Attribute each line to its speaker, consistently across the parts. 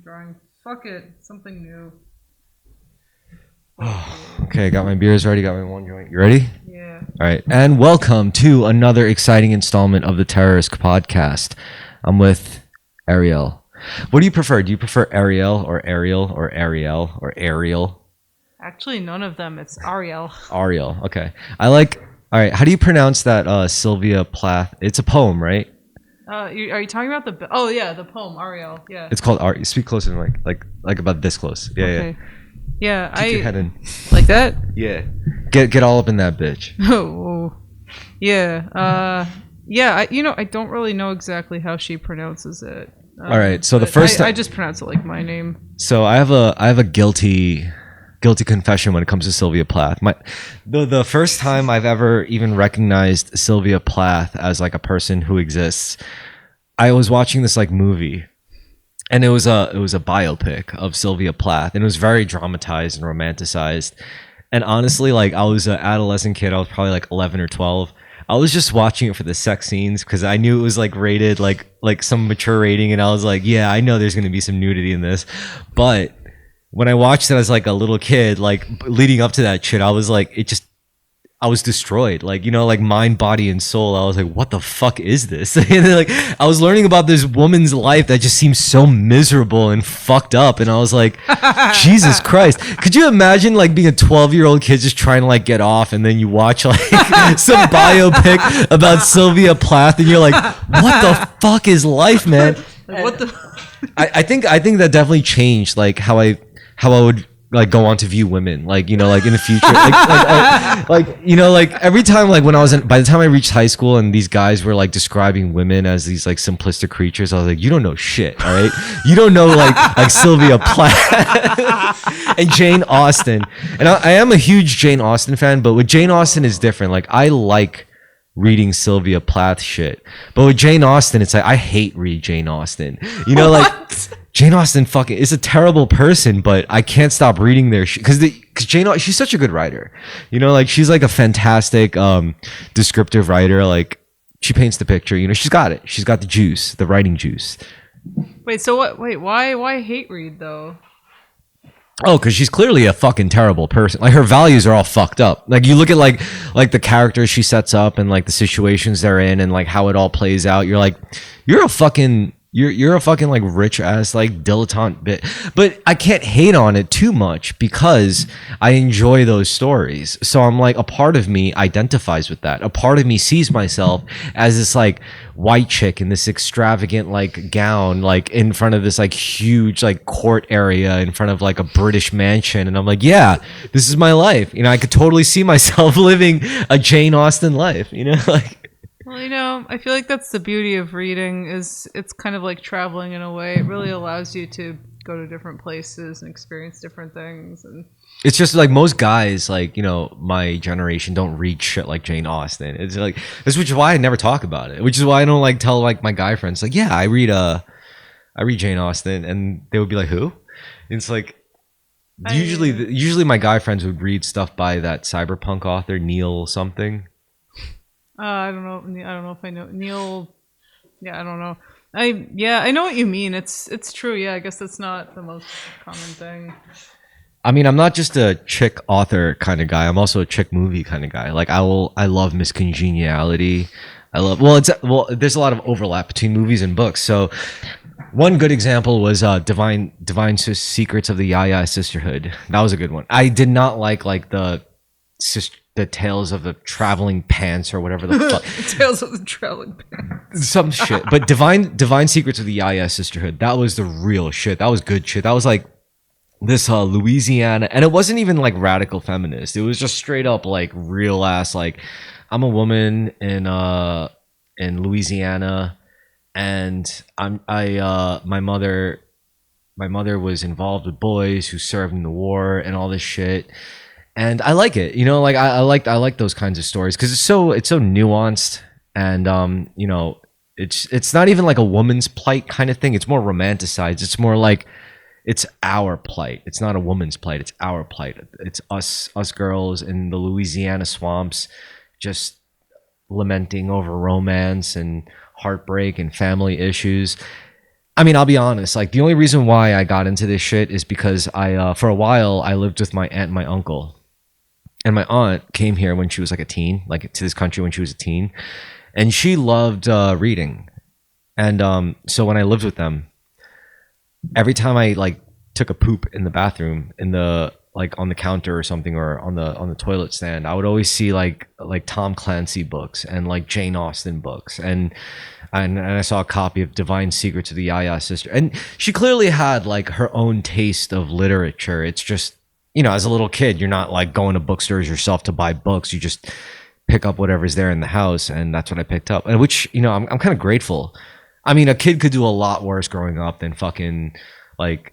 Speaker 1: drawing. Fuck it. Something new.
Speaker 2: Okay, got my beers ready, got my one joint. You ready?
Speaker 1: Yeah.
Speaker 2: All right, and welcome to another exciting installment of the Terrorisk podcast. I'm with Ariel. What do you prefer? Do you prefer Ariel or Ariel or Ariel or Ariel?
Speaker 1: Actually, none of them. It's Ariel.
Speaker 2: Ariel, okay. I like, all right, how do you pronounce that Sylvia Plath? It's a poem, right?
Speaker 1: Are you talking about the? Oh yeah, the poem Ariel. Yeah.
Speaker 2: It's called Art. Speak closer to the mic, like about this close. Yeah,
Speaker 1: Okay. Yeah,
Speaker 2: Keep your head in.
Speaker 1: like that.
Speaker 2: Yeah. Get all up in that bitch.
Speaker 1: Oh. Yeah. Yeah. I don't really know exactly how she pronounces it.
Speaker 2: All right. So the
Speaker 1: but
Speaker 2: first
Speaker 1: I just pronounce it like my name.
Speaker 2: So I have a guilty confession when it comes to Sylvia Plath. The first time I've ever even recognized Sylvia Plath as like a person who exists, I was watching this like movie, and it was a biopic of Sylvia Plath, and it was very dramatized and romanticized. And honestly, like I was an adolescent kid, I was probably like 11 or 12. I was just watching it for the sex scenes because I knew it was like rated like some mature rating, and I was like, yeah, I know there's gonna be some nudity in this, but when I watched it as like a little kid, like leading up to that shit, I was like, I was destroyed. Like, like mind, body, and soul. I was like, what the fuck is this? And then, like, I was learning about this woman's life that just seems so miserable and fucked up. And I was like, Jesus Christ. Could you imagine like being a 12-year-old kid just trying to like get off, and then you watch like some biopic about Sylvia Plath, and you're like, what the fuck is life, man?
Speaker 1: Like, what the?
Speaker 2: I think that definitely changed like how I would like go on to view women, like like in the future, like every time, like when I was by the time I reached high school and these guys were like describing women as these like simplistic creatures, I was like, you don't know shit, all right? You don't know like Sylvia Plath and Jane Austen, and I am a huge Jane Austen fan, but with Jane Austen is different. Like I like reading Sylvia Plath shit, but with Jane Austen, it's like I hate read Jane Austen. Like Jane Austen fucking is a terrible person, but I can't stop reading their shit because Jane, she's such a good writer. Like she's like a fantastic descriptive writer. Like she paints the picture. She's got it. She's got the juice, the writing juice.
Speaker 1: Wait. So what? Wait. Why hate read though?
Speaker 2: Oh, because she's clearly a fucking terrible person. Like her values are all fucked up. Like you look at like the characters she sets up and like the situations they're in and like how it all plays out. You're like, you're a fucking like rich ass like dilettante bit. But I can't hate on it too much because I enjoy those stories. So I'm like, a part of me identifies with that. A part of me sees myself as this like white chick in this extravagant like gown, like in front of this like huge like court area in front of like a British mansion, and I'm like, yeah, this is my life. I could totally see myself living a Jane Austen life. Like.
Speaker 1: Well, I feel like that's the beauty of reading, is it's kind of like traveling in a way. It really allows you to go to different places and experience different things. And
Speaker 2: it's just like most guys, like, my generation don't read shit like Jane Austen. It's like, which is why I never talk about it, which is why I don't like tell like my guy friends, like, yeah, I read Jane Austen, and they would be like, who? And it's like, usually my guy friends would read stuff by that cyberpunk author, Neil something.
Speaker 1: I don't know. I don't know if I know Neil. Yeah, I don't know. I know what you mean. It's true. Yeah, I guess that's not the most common thing.
Speaker 2: I mean, I'm not just a chick author kind of guy. I'm also a chick movie kind of guy. Like I love Miss Congeniality. There's a lot of overlap between movies and books. So one good example was Divine Secrets of the Yaya Sisterhood. That was a good one. I did not like the Tales of the Traveling Pants or whatever the fuck.
Speaker 1: Tales of the Traveling Pants.
Speaker 2: Some shit. But Divine Secrets of the Yaya Sisterhood, that was the real shit. That was good shit. That was like this Louisiana, and it wasn't even like radical feminist. It was just straight up like real ass, like, I'm a woman in Louisiana, and my mother was involved with boys who served in the war and all this shit. And I like it, like I like those kinds of stories because it's so nuanced, and it's not even like a woman's plight kind of thing. It's more romanticized. It's more like it's our plight. It's not a woman's plight. It's our plight. It's us girls in the Louisiana swamps, just lamenting over romance and heartbreak and family issues. I mean, I'll be honest. Like the only reason why I got into this shit is because for a while, I lived with my aunt and my uncle, and my aunt came here when she was like a teen, like to this country when she was a teen, and she loved reading. And so when I lived with them, every time I like took a poop in the bathroom, in the like on the counter or something, or on the toilet stand, I would always see like Tom Clancy books and like Jane Austen books, and I saw a copy of Divine Secrets of the Yaya Sister, and she clearly had like her own taste of literature. It's just, as a little kid, you're not like going to bookstores yourself to buy books. You just pick up whatever's there in the house, and that's what I picked up, and which I'm kind of grateful. I mean, a kid could do a lot worse growing up than fucking like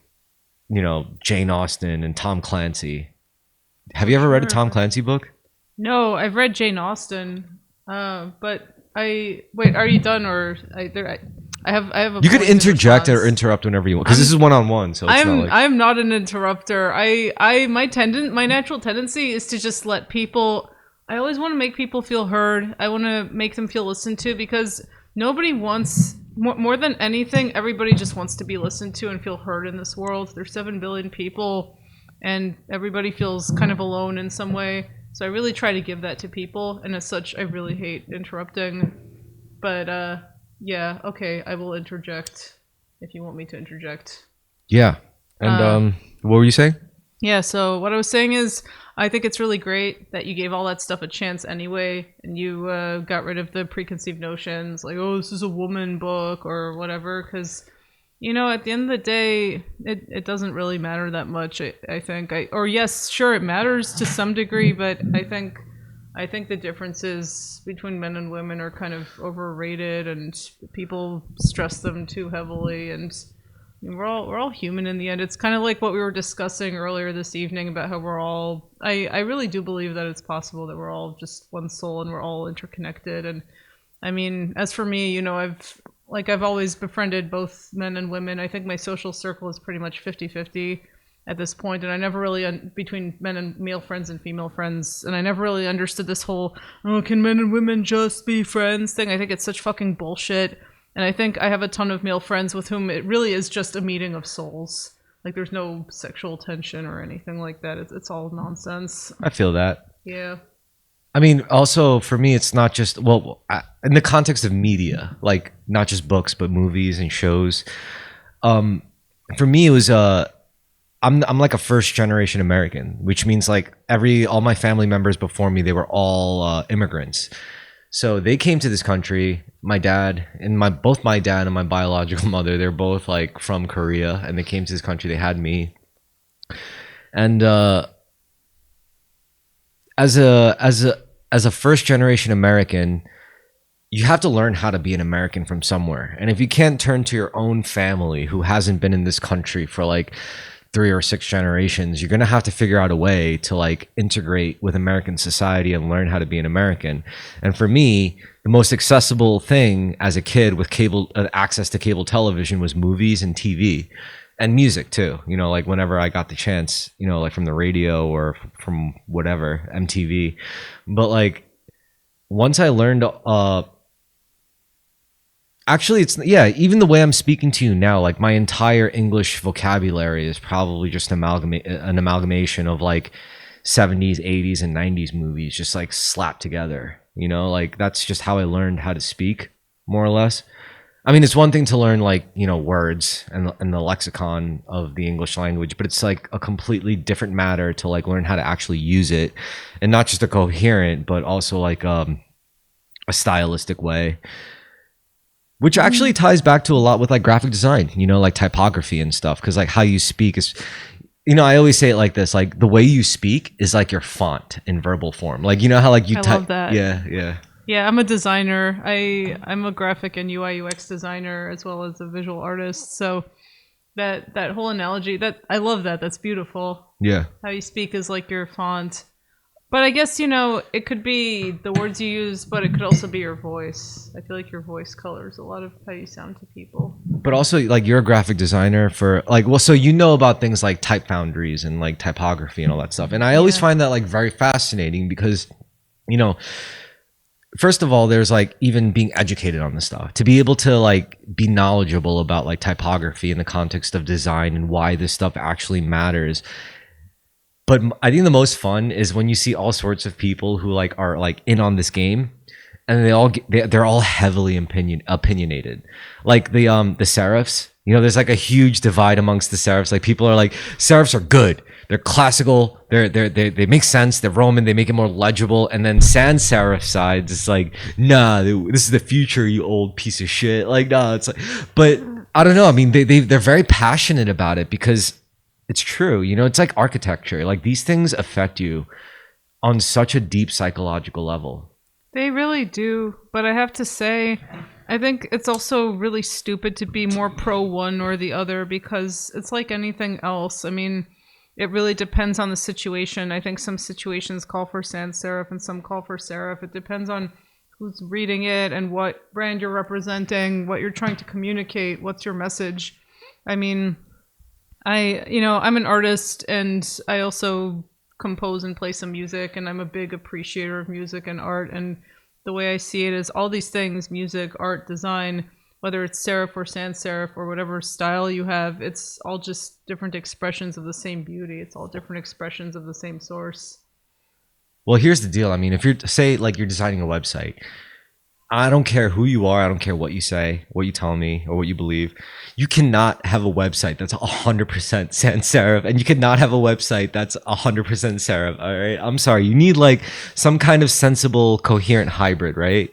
Speaker 2: Jane Austen and Tom Clancy. Have you ever read a Tom Clancy book?
Speaker 1: No, I've read Jane Austen, but wait. Are you done, or I have a.
Speaker 2: You could
Speaker 1: point in
Speaker 2: interject or
Speaker 1: response.
Speaker 2: interrupt whenever you want, because this is one on one. So it's not like
Speaker 1: I'm not an interrupter. My natural tendency is to just let people. I always want to make people feel heard. I want to make them feel listened to, because nobody wants more than anything. Everybody just wants to be listened to and feel heard in this world. There's 7 billion people, and everybody feels kind of alone in some way. So I really try to give that to people, and as such, I really hate interrupting. But yeah, okay, I will interject if you want me to interject.
Speaker 2: yeah. And what were you saying?
Speaker 1: Yeah, so what I was saying is, I think it's really great that you gave all that stuff a chance anyway, and you got rid of the preconceived notions, like, oh, this is a woman book or whatever, because, at the end of the day, it doesn't really matter that much, I think. Or yes, sure, it matters to some degree, but I think the differences between men and women are kind of overrated, and people stress them too heavily, and we're all human in the end. It's kind of like what we were discussing earlier this evening about how we're all. I really do believe that it's possible that we're all just one soul and we're all interconnected. And I mean, as for me, I've always befriended both men and women. I think my social circle is pretty much 50-50 at this point, and I never really between men and male friends and female friends, and I never really understood this whole can men and women just be friends thing. I think it's such fucking bullshit. And I think I have a ton of male friends with whom it really is just a meeting of souls. Like, there's no sexual tension or anything like that. It's all nonsense.
Speaker 2: I feel that.
Speaker 1: Yeah.
Speaker 2: I mean, also for me, it's not just in the context of media, like not just books but movies and shows. For me, it was I'm like a first generation American, which means like all my family members before me, they were all immigrants. So they came to this country. My dad and both my dad and my biological mother, they're both like from Korea, and they came to this country. They had me, and as a first generation American, you have to learn how to be an American from somewhere. And if you can't turn to your own family who hasn't been in this country for like 3 or 6 generations, you're going to have to figure out a way to like integrate with American society and learn how to be an American. And for me, the most accessible thing as a kid with cable access to cable television was movies and TV and music too. Like whenever I got the chance, like from the radio or from whatever, MTV. But like once I learned actually, even the way I'm speaking to you now, like my entire English vocabulary is probably just an amalgamation of like 70s, 80s, and 90s movies just like slapped together. Like that's just how I learned how to speak, more or less. I mean, it's one thing to learn like, words and the lexicon of the English language, but it's like a completely different matter to like learn how to actually use it, and not just a coherent, but also like a stylistic way. Which actually ties back to a lot with like graphic design, like typography and stuff. Because like how you speak is, I always say it like this: like the way you speak is like your font in verbal form. Like how like you type. I love that. Yeah.
Speaker 1: Yeah, I'm a designer. I'm a graphic and UI UX designer as well as a visual artist. So that whole analogy, that I love that. That's beautiful.
Speaker 2: Yeah.
Speaker 1: How you speak is like your font. But I guess, it could be the words you use, but it could also be your voice. I feel like your voice colors a lot of how you sound to people.
Speaker 2: But also, like, you're a graphic designer for, like, well, so about things like type foundries and, like, typography and all that stuff. And I always find that, like, very fascinating because, first of all, there's like even being educated on the stuff to be able to like be knowledgeable about like typography in the context of design and why this stuff actually matters. But I think the most fun is when you see all sorts of people who like are like in on this game, and they're all heavily opinionated. Like the serifs, you know, there's like a huge divide amongst the serifs. Like people are like, serifs are good. They're classical. They make sense. They're Roman. They make it more legible. And then sans serif sides, it's like, nah, this is the future, you old piece of shit. Like, nah, it's like, but I don't know. I mean, they're very passionate about it because it's true. You know, it's like architecture. Like these things affect you on such a deep psychological level.
Speaker 1: They really do. But I have to say, I think it's also really stupid to be more pro one or the other because it's like anything else. I mean, it really depends on the situation. I think some situations call for sans serif and some call for serif. It depends on who's reading it and what brand you're representing, what you're trying to communicate, what's your message. I mean, I'm an artist and I also compose and play some music, and I'm a big appreciator of music and art. And the way I see it is all these things, music, art, design, whether it's serif or sans serif or whatever style you have, it's all just different expressions of the same beauty. It's all different expressions of the same source.
Speaker 2: Well, here's the deal. I mean, if you're say like you're designing a website, I don't care who you are. I don't care what you say, what you tell me, or what you believe. You cannot have a website that's 100% sans serif, and you cannot have a website that's 100% serif. All right, I'm sorry. You need like some kind of sensible, coherent hybrid, right?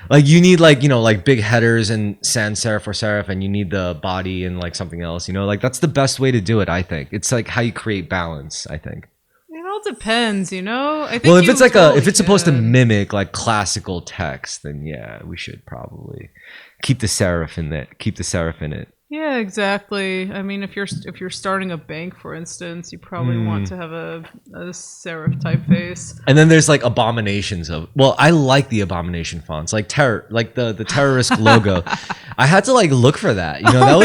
Speaker 2: Like you need like, you know, like big headers and sans serif or serif, and you need the body and like something else. You know, like that's the best way to do it. I think it's like how you create balance. I think.
Speaker 1: It all depends, you know. I think
Speaker 2: well, if it's like if it's supposed to mimic like classical text, then yeah, we should probably keep the serif in it. Keep the serif in it.
Speaker 1: Yeah, exactly. I mean, if you're starting a bank, for instance, you probably want to have a serif typeface.
Speaker 2: And then there's like abominations of. Well, I like the abomination fonts, like the Terrorisk logo. I had to like look for that. You know,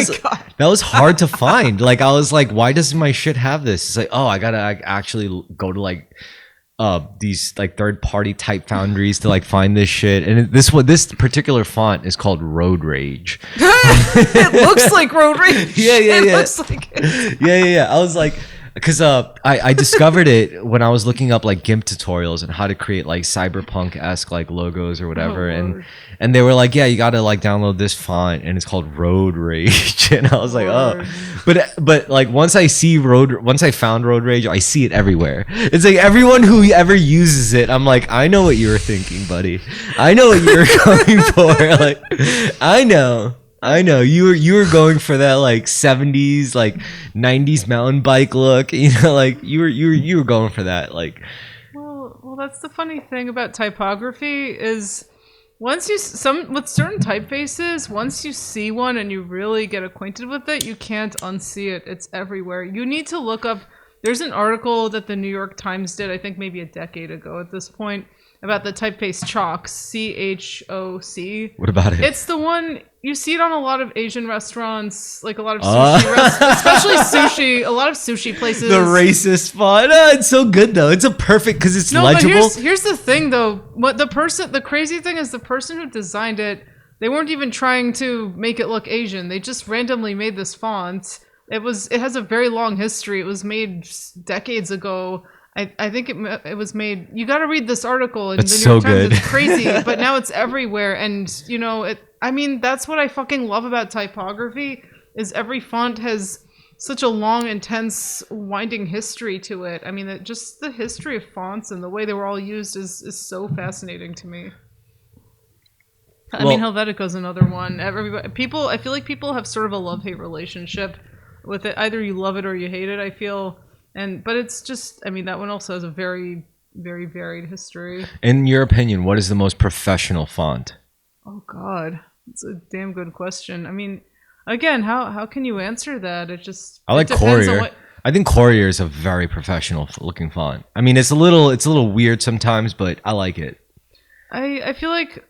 Speaker 2: that was hard to find. Like I was like, why doesn't my shit have this? It's like, oh, I gotta actually go to like these like third-party type foundries to like find this shit. And this particular font is called Road Rage.
Speaker 1: It looks like Road Rage.
Speaker 2: Yeah.
Speaker 1: It looks like it.
Speaker 2: Yeah. I was like, because I discovered it when I was looking up like GIMP tutorials and how to create like cyberpunk-esque like logos or whatever, and they were like, yeah, you gotta like download this font and it's called Road Rage, and I was like, oh, but like once I found Road Rage, I see it everywhere. It's like everyone who ever uses it, I'm like, I know what you were thinking, buddy. I know what you were going for. Like, I know you were going for that like 70s like 90s mountain bike look, you know, like you were going for that like.
Speaker 1: Well, that's the funny thing about typography is with certain typefaces, once you see one and you really get acquainted with it, you can't unsee it. It's everywhere. You need to look up. There's an article that the New York Times did, I think maybe a decade ago at this point, about the typeface Choc, CHOC.
Speaker 2: What about it?
Speaker 1: It's the one, you see it on a lot of Asian restaurants, like a lot of sushi restaurants, especially sushi, a lot of sushi places.
Speaker 2: The racist font. Oh, it's so good though. It's a perfect, because it's legible.
Speaker 1: But here's the thing though. The crazy thing is the person who designed it, they weren't even trying to make it look Asian. They just randomly made this font. It has a very long history. It was made decades ago. I think it was made. You got to read this article in the New York Times. It's crazy, but now it's everywhere. And you know, I mean, that's what I fucking love about typography. Is every font has such a long, intense, winding history to it. I mean, just the history of fonts and the way they were all used is so fascinating to me. I mean, Helvetica's another one. I feel like people have sort of a love-hate relationship with it. Either you love it or you hate it, I feel. But it's just, I mean, that one also has a very, very varied history.
Speaker 2: In your opinion, what is the most professional font?
Speaker 1: Oh, God. It's a damn good question. I mean, again, how can you answer that?
Speaker 2: I like Courier. I think Courier is a very professional looking font. I mean, it's a little weird sometimes, but I like it.
Speaker 1: I feel like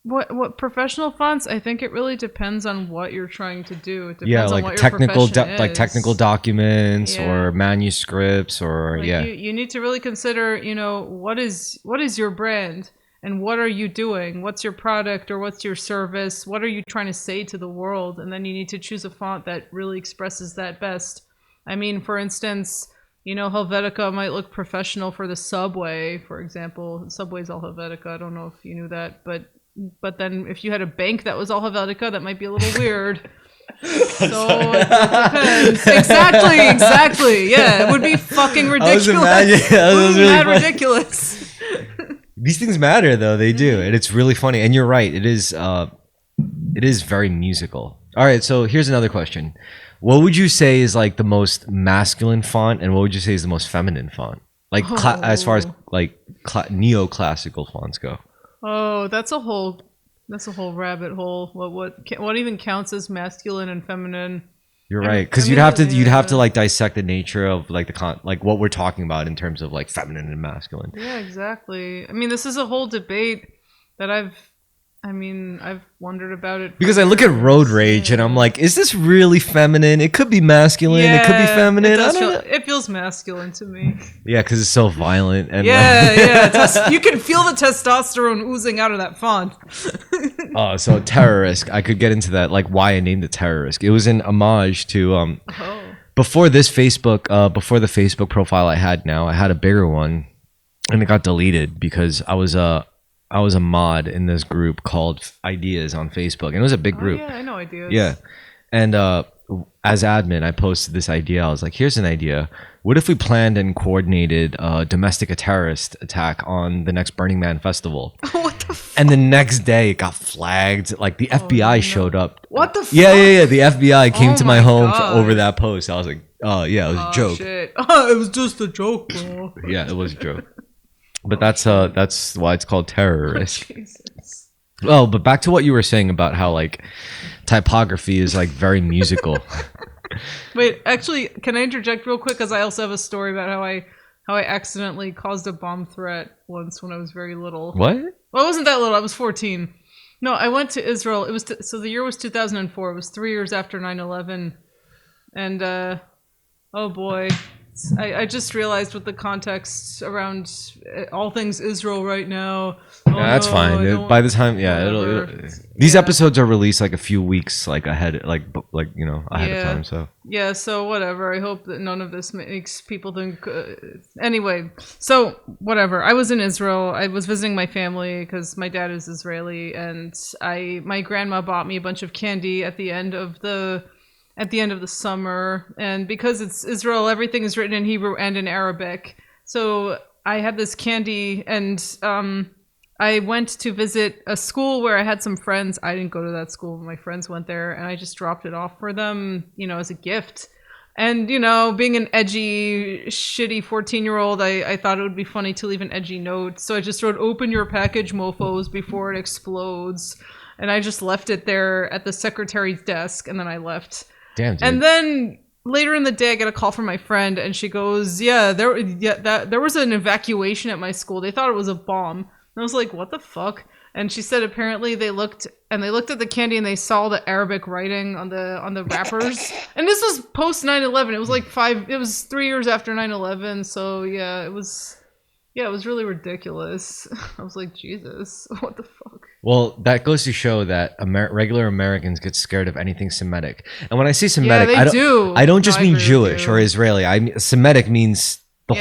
Speaker 1: what professional fonts, I think it really depends on what you're trying to do. It depends on what
Speaker 2: technical
Speaker 1: your profession is.
Speaker 2: like technical documents or manuscripts or
Speaker 1: you need to really consider, you know, what is your brand, and what are you doing? What's your product or what's your service? What are you trying to say to the world? And then you need to choose a font that really expresses that best. I mean, for instance, Helvetica might look professional for the subway, for example. Subway's all Helvetica. I don't know if you knew that, but then if you had a bank that was all Helvetica, that might be a little weird. So it depends. Exactly. Yeah, it would be fucking ridiculous.
Speaker 2: That was really
Speaker 1: mad
Speaker 2: funny.
Speaker 1: Ridiculous.
Speaker 2: These things matter, though. They do, and it's really funny. And you're right. It is very musical. All right, so here's another question. What would you say is like the most masculine font, and what would you say is the most feminine font? Like as far as like neoclassical fonts go.
Speaker 1: Oh, that's a whole rabbit hole. What even counts as masculine and feminine?
Speaker 2: You're right, because you'd have to like dissect the nature of like like what we're talking about in terms of like feminine and masculine.
Speaker 1: Yeah, exactly. I mean, this is a whole debate that I've wondered about it.
Speaker 2: Because I look at road rage and I'm like, is this really feminine? It could be masculine. It could be feminine.
Speaker 1: It feels masculine to me.
Speaker 2: Yeah, because it's so violent. And
Speaker 1: you can feel the testosterone oozing out of that font.
Speaker 2: Oh, so Terrorisk. I could get into that, like why I named it Terrorisk. It was an homage to before the Facebook profile I had now, I had a bigger one, and it got deleted because I was a mod in this group called Ideas on Facebook, and it was a big group.
Speaker 1: Yeah, I know Ideas.
Speaker 2: Yeah, and as admin, I posted this idea. I was like, "Here's an idea. What if we planned and coordinated a terrorist attack on the next Burning Man festival?"
Speaker 1: What the fuck?
Speaker 2: And the next day, it got flagged. Like the FBI showed up.
Speaker 1: What the fuck?
Speaker 2: Yeah. The FBI came to my home over that post. I was like, "Oh yeah, it was a joke."
Speaker 1: Shit. It was just a joke, bro.
Speaker 2: Yeah, it was a joke. But that's why it's called Terrorisk.
Speaker 1: Jesus.
Speaker 2: Oh, but back to what you were saying about how like typography is like very musical.
Speaker 1: Wait, actually, can I interject real quick? Because I also have a story about how I accidentally caused a bomb threat once when I was very little.
Speaker 2: What?
Speaker 1: Well, I wasn't that little. I was 14. No, I went to Israel. It was so the year was 2004. It was 3 years after 9/11, and oh boy. I just realized with the context around all things Israel right now.
Speaker 2: That's fine. By the time, these episodes are released like a few weeks like ahead, ahead of time. So
Speaker 1: yeah, so whatever. I hope that none of this makes people think. Anyway, so whatever. I was in Israel. I was visiting my family because my dad is Israeli, and my grandma bought me a bunch of candy at the end of the summer, and because it's Israel, everything is written in Hebrew and in Arabic. So I had this candy, and I went to visit a school where I had some friends. I didn't go to that school, but my friends went there, and I just dropped it off for them, as a gift. And, being an edgy, shitty 14-year-old, I thought it would be funny to leave an edgy note. So I just wrote, "Open your package, mofos, before it explodes." And I just left it there at the secretary's desk, and then I left.
Speaker 2: Damn, dude.
Speaker 1: And then later in the day, I get a call from my friend, and she goes, there was an evacuation at my school. They thought it was a bomb. And I was like, what the fuck? And she said apparently they looked at the candy and they saw the Arabic writing on the wrappers. And this was post 9/11. It was 3 years after 9/11. So yeah, it was really ridiculous. I was like, Jesus, what the fuck?
Speaker 2: Well, that goes to show that regular Americans get scared of anything Semitic. And when I say Semitic, I don't just mean Jewish or Israeli. Semitic means the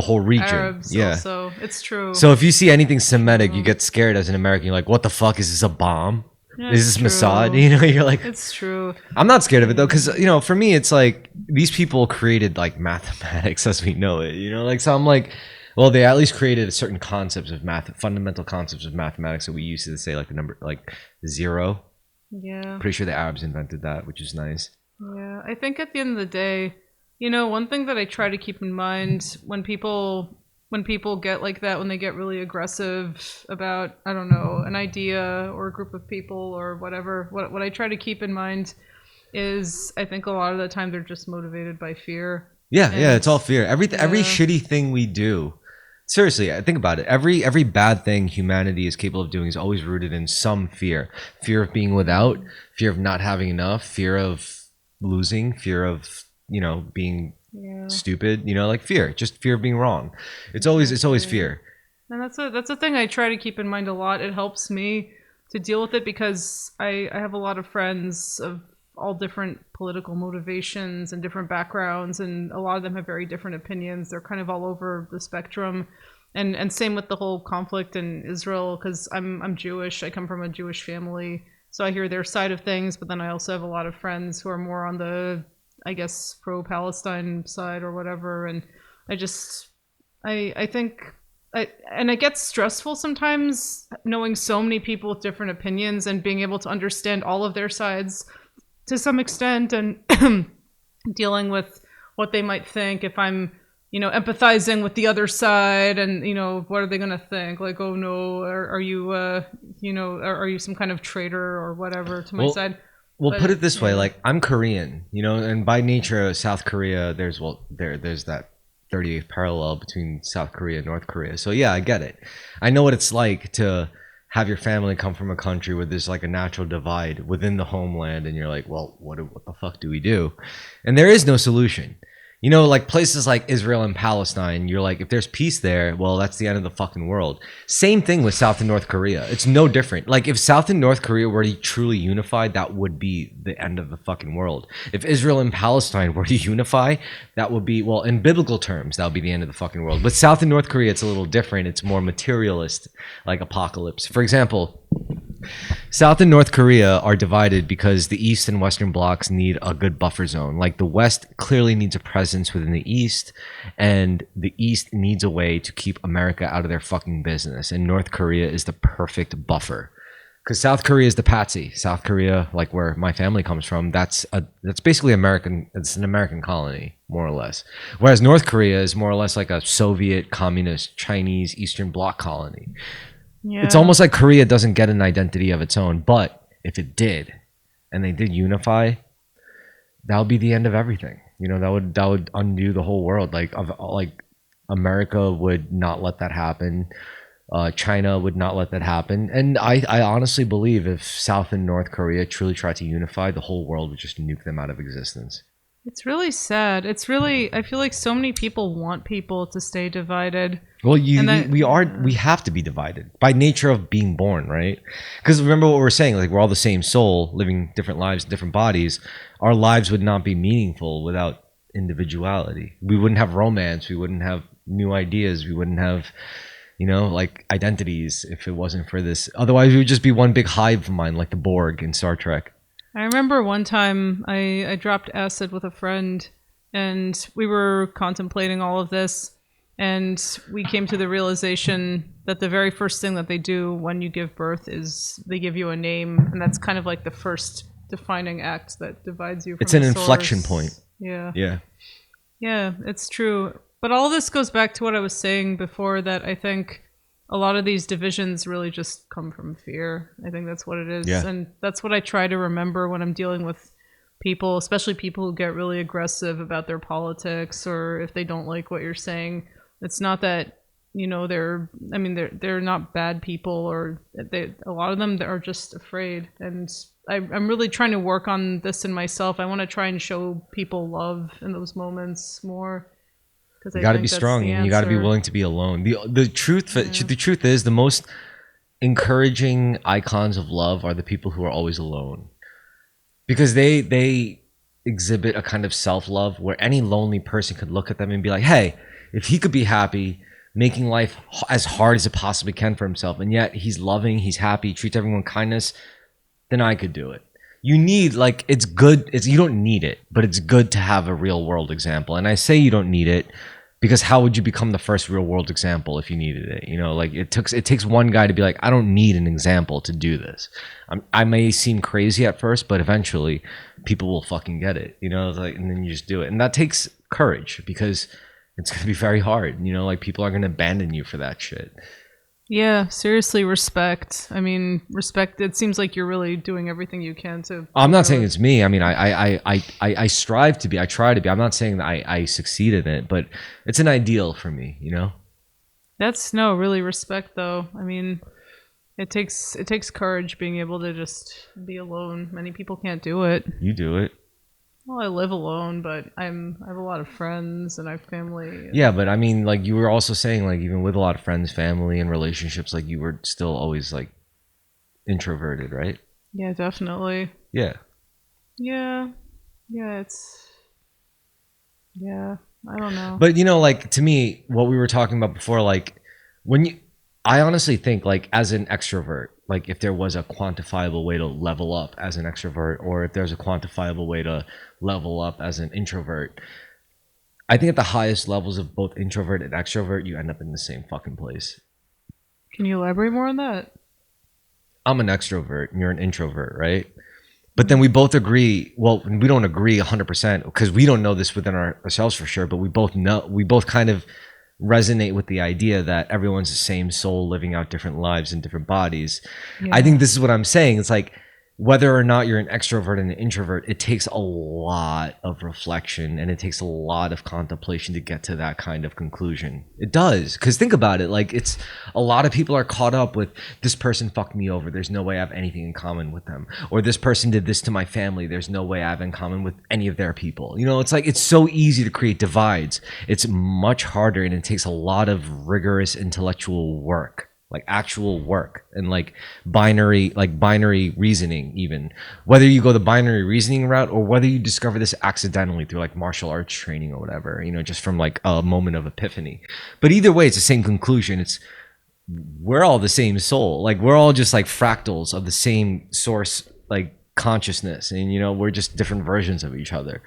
Speaker 2: whole region.
Speaker 1: Arabs also. It's true.
Speaker 2: So if you see anything Semitic, you get scared as an American. You're like, what the fuck? Is this a bomb?
Speaker 1: Yeah,
Speaker 2: is this Mossad? You're like,
Speaker 1: it's true.
Speaker 2: I'm not scared of it though, because for me, it's like these people created like mathematics as we know it. So I'm like, well, they at least created certain concepts of fundamental concepts of mathematics that we used to say, like the number, like 0.
Speaker 1: Yeah.
Speaker 2: Pretty sure the Arabs invented that, which is nice.
Speaker 1: Yeah, I think at the end of the day, one thing that I try to keep in mind when people get like that, when they get really aggressive about, I don't know, an idea or a group of people or whatever, what I try to keep in mind is I think a lot of the time they're just motivated by fear.
Speaker 2: Yeah, it's all fear. Every shitty thing we do. Seriously, I think about it. Every bad thing humanity is capable of doing is always rooted in some fear. Fear of being without, fear of not having enough, fear of losing, fear of, being stupid, like fear, just fear of being wrong. It's always fear.
Speaker 1: And that's a thing I try to keep in mind a lot. It helps me to deal with it because I have a lot of friends of all different political motivations and different backgrounds, and a lot of them have very different opinions. They're kind of all over the spectrum. And same with the whole conflict in Israel, because I'm Jewish. I come from a Jewish family, so I hear their side of things. But then I also have a lot of friends who are more on the, I guess, pro-Palestine side or whatever. And I just I think and it gets stressful sometimes knowing so many people with different opinions and being able to understand all of their sides to some extent, and dealing with what they might think if I'm, empathizing with the other side, and what are they going to think, like, oh no, are you are you some kind of traitor or whatever to my side.
Speaker 2: Well,
Speaker 1: But
Speaker 2: put it this way, like I'm Korean, and by nature, South Korea, there's that 38th parallel between South Korea and North Korea. So yeah, I get it. I know what it's like to have your family come from a country where there's like a natural divide within the homeland, and you're like, well, what the fuck do we do? And there is no solution. Like places like Israel and Palestine, you're like, if there's peace there, well, that's the end of the fucking world. Same thing with South and North Korea. It's no different. Like if South and North Korea were to truly unified, that would be the end of the fucking world. If Israel and Palestine were to unify, that would be, well, in biblical terms, that would be the end of the fucking world. But South and North Korea, it's a little different. It's more materialist, like apocalypse. For example, South and North Korea are divided because the East and Western blocs need a good buffer zone. Like the West clearly needs a presence within the East, and the East needs a way to keep America out of their fucking business. And North Korea is the perfect buffer. Because South Korea is the patsy. South Korea, like where my family comes from, that's basically American. It's an American colony, more or less. Whereas North Korea is more or less like a Soviet, communist, Chinese, Eastern Bloc colony.
Speaker 1: yeah.
Speaker 2: It's almost like Korea doesn't get an identity of its own. But if it did, and they did unify, that would be the end of everything. That would undo the whole world. Like America would not let that happen. China would not let that happen. And I honestly believe if South and North Korea truly tried to unify, the whole world would just nuke them out of existence.
Speaker 1: It's really sad. I feel like so many people want people to stay divided.
Speaker 2: Well, we have to be divided by nature of being born, right? Because remember what we're saying, like we're all the same soul, living different lives, different bodies. Our lives would not be meaningful without individuality. We wouldn't have romance. We wouldn't have new ideas. We wouldn't have, like identities if it wasn't for this. Otherwise, we would just be one big hive mind, like the Borg in Star Trek.
Speaker 1: I remember one time I dropped acid with a friend, and we were contemplating all of this, and we came to the realization that the very first thing that they do when you give birth is they give you a name, and that's kind of like the first defining act that divides you from
Speaker 2: It's an
Speaker 1: the
Speaker 2: inflection
Speaker 1: source.
Speaker 2: point.
Speaker 1: Yeah, it's true. But all this goes back to what I was saying before, that I think a lot of these divisions really just come from fear. I think that's what it is.
Speaker 2: Yeah.
Speaker 1: And that's what I try to remember when I'm dealing with people, especially people who get really aggressive about their politics, or if they don't like what you're saying. It's not that, they're not bad people, or a lot of them are just afraid. And I'm really trying to work on this in myself. I want to try and show people love in those moments more.
Speaker 2: You got to be strong, and you got to be willing to be alone. The truth is, the most encouraging icons of love are the people who are always alone, because they exhibit a kind of self-love where any lonely person could look at them and be like, hey, if he could be happy making life as hard as it possibly can for himself, and yet he's loving, he's happy, treats everyone with kindness, then I could do it. You need, like, it's good. You don't need it, but it's good to have a real world example. And I say you don't need it because how would you become the first real world example if you needed it? Like it takes one guy to be like, I don't need an example to do this. I may seem crazy at first, but eventually people will fucking get it. Like, and then you just do it, and that takes courage because it's gonna be very hard. Like people are gonna abandon you for that shit.
Speaker 1: Yeah, seriously, respect. I mean, respect. It seems like you're really doing everything you can to.
Speaker 2: I'm not saying it's me. I mean, I strive to be. I try to be. I'm not saying that I succeed in it, but it's an ideal for me.
Speaker 1: That's really respect, though. I mean, it takes courage being able to just be alone. Many people can't do it.
Speaker 2: You do it.
Speaker 1: Well, I live alone, but I have a lot of friends and I have family. And
Speaker 2: Yeah, but I mean, like you were also saying, like even with a lot of friends, family, and relationships, like you were still always like introverted, right?
Speaker 1: yeah, definitely.
Speaker 2: Yeah.
Speaker 1: Yeah, yeah, yeah. I don't know.
Speaker 2: But you know, like to me, what we were talking about before, like when you, I honestly think like as an extrovert, like if there was a quantifiable way to level up as an extrovert, or if there's a quantifiable way to level up as an introvert, I think at the highest levels of both introvert and extrovert, you end up in the same fucking place.
Speaker 1: Can you elaborate more on that?
Speaker 2: I'm an extrovert and you're an introvert, right? But then we both agree. Well, we don't agree 100% because we don't know this within ourselves for sure. But we both know, we both kind of resonate with the idea that everyone's the same soul living out different lives in different bodies. I
Speaker 1: Yeah.
Speaker 2: think this is what I'm saying. It's like whether or not you're an extrovert and an introvert, it takes a lot of reflection and it takes a lot of contemplation to get to that kind of conclusion. It does. Because think about it. Like, it's a lot of people are caught up with this person fucked me over. There's no way I have anything in common with them. Or this person did this to my family. There's no way I have in common with any of their people. You know, it's like it's so easy to create divides. It's much harder and it takes a lot of rigorous intellectual work, like actual work, and like binary reasoning. Even whether you go the binary reasoning route or whether you discover this accidentally through like martial arts training or whatever, you know, just from like a moment of epiphany. But either way, it's the same conclusion. It's we're all the same soul. Like we're all just like fractals of the same source, like consciousness, and you know, we're just different versions of each other.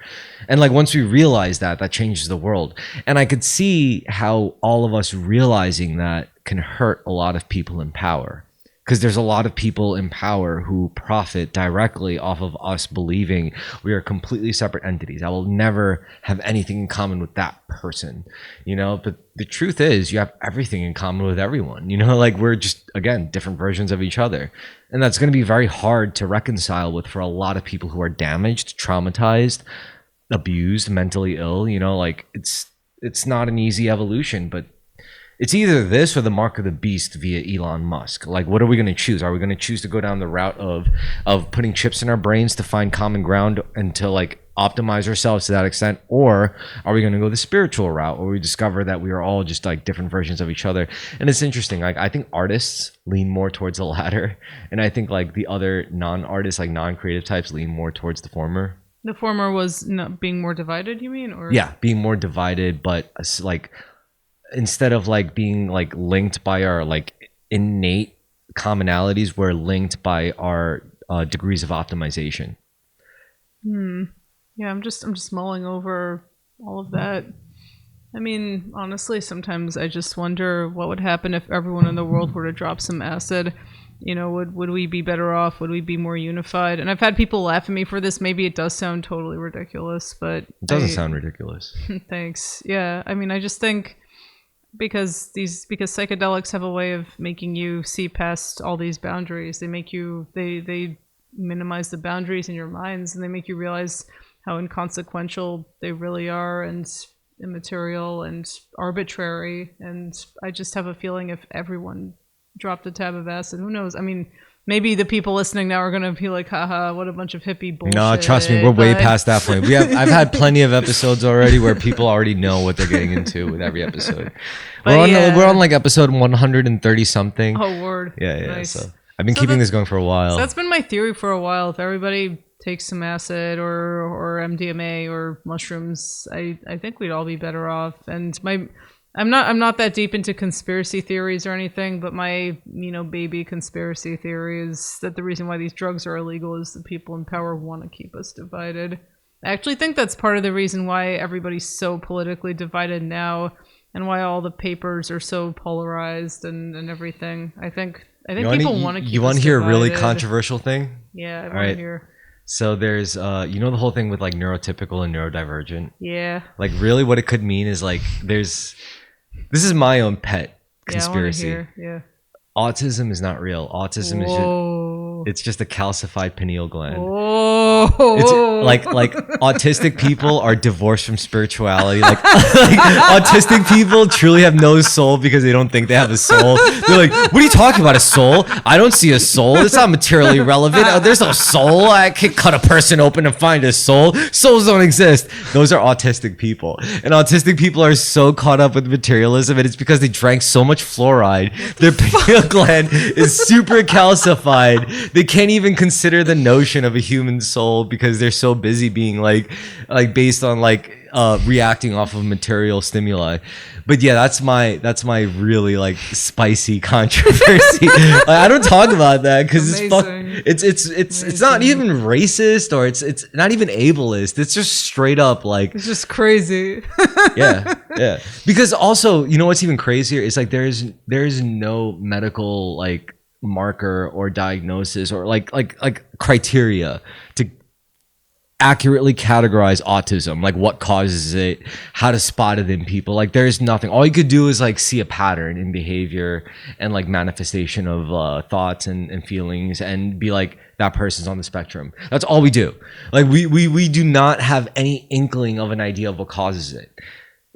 Speaker 2: And like once we realize that, that changes the world. And I could see how all of us realizing that can hurt a lot of people in power, because there's a lot of people in power who profit directly off of us believing we are completely separate entities. I will never have anything in common with that person, you know. But the truth is you have everything in common with everyone, you know. Like we're just, again, different versions of each other, and that's going to be very hard to reconcile with for a lot of people who are damaged, traumatized, abused, mentally ill, you know. Like it's not an easy evolution, but it's either this or the mark of the beast via Elon Musk. Like, what are we going to choose? Are we going to choose to go down the route of putting chips in our brains to find common ground and to like optimize ourselves to that extent, or are we going to go the spiritual route where we discover that we are all just like different versions of each other? And it's interesting. Like, I think artists lean more towards the latter, and I think like the other non-artists, like non-creative types, lean more towards the former.
Speaker 1: The former was not being more divided, you mean, or
Speaker 2: Yeah, being more divided, but like instead of like being like linked by our like innate commonalities, we're linked by our degrees of optimization.
Speaker 1: Yeah, I'm just mulling over all of that. I mean, honestly, sometimes I just wonder what would happen if everyone in the world were to drop some acid. You know, would we be better off? Would we be more unified? And I've had people laugh at me for this. Maybe it does sound totally ridiculous, but
Speaker 2: It doesn't sound ridiculous.
Speaker 1: thanks. Yeah, I mean, I just think because psychedelics have a way of making you see past all these boundaries. They make you they minimize the boundaries in your minds, and they make you realize how inconsequential they really are, and immaterial and arbitrary. And I just have a feeling if everyone dropped a tab of acid, who knows? I mean, maybe the people listening now are going to be like, haha, what a bunch of hippie bullshit.
Speaker 2: No, trust me, we're way past that point. I've had plenty of episodes already where people already know what they're getting into with every episode. We're on like episode 130 something.
Speaker 1: Oh, word.
Speaker 2: Yeah.
Speaker 1: Nice.
Speaker 2: So I've been keeping this going for a while.
Speaker 1: So that's been my theory for a while. If everybody takes some acid or MDMA or mushrooms, I think we'd all be better off. And I'm not that deep into conspiracy theories or anything, but my baby conspiracy theory is that the reason why these drugs are illegal is the people in power want to keep us divided. I actually think that's part of the reason why everybody's so politically divided now, and why all the papers are so polarized and everything. I think people want to keep us divided.
Speaker 2: You want to hear a really controversial thing?
Speaker 1: Yeah, I want to hear.
Speaker 2: So there's the whole thing with like neurotypical and neurodivergent.
Speaker 1: Yeah.
Speaker 2: Like really what it could mean is like this is my own pet conspiracy.
Speaker 1: Yeah, I wanna hear. Yeah.
Speaker 2: Autism is not real. Autism is it's just a calcified pineal gland.
Speaker 1: Oh.
Speaker 2: It's
Speaker 1: Whoa.
Speaker 2: like autistic people are divorced from spirituality. Like autistic people truly have no soul because they don't think they have a soul. They're like, what are you talking about? A soul? I don't see a soul. It's not materially relevant. There's no soul. I can't cut a person open and find a soul. Souls don't exist. Those are autistic people. And autistic people are so caught up with materialism, and it's because they drank so much fluoride. Their pineal gland is super calcified. They can't even consider the notion of a human soul because they're so busy being like based on reacting off of material stimuli. But yeah, that's my really like spicy controversy. Like, I don't talk about that because it's not even racist, or it's not even ableist. It's just straight up like
Speaker 1: It's just crazy.
Speaker 2: yeah. Because also, you know what's even crazier is like there is no medical like marker or diagnosis or like criteria to accurately categorize autism, like what causes it, how to spot it in people. Like there's nothing. All you could do is like see a pattern in behavior and like manifestation of thoughts and feelings, and be like, that person's on the spectrum. That's all we do. Like we do not have any inkling of an idea of what causes it.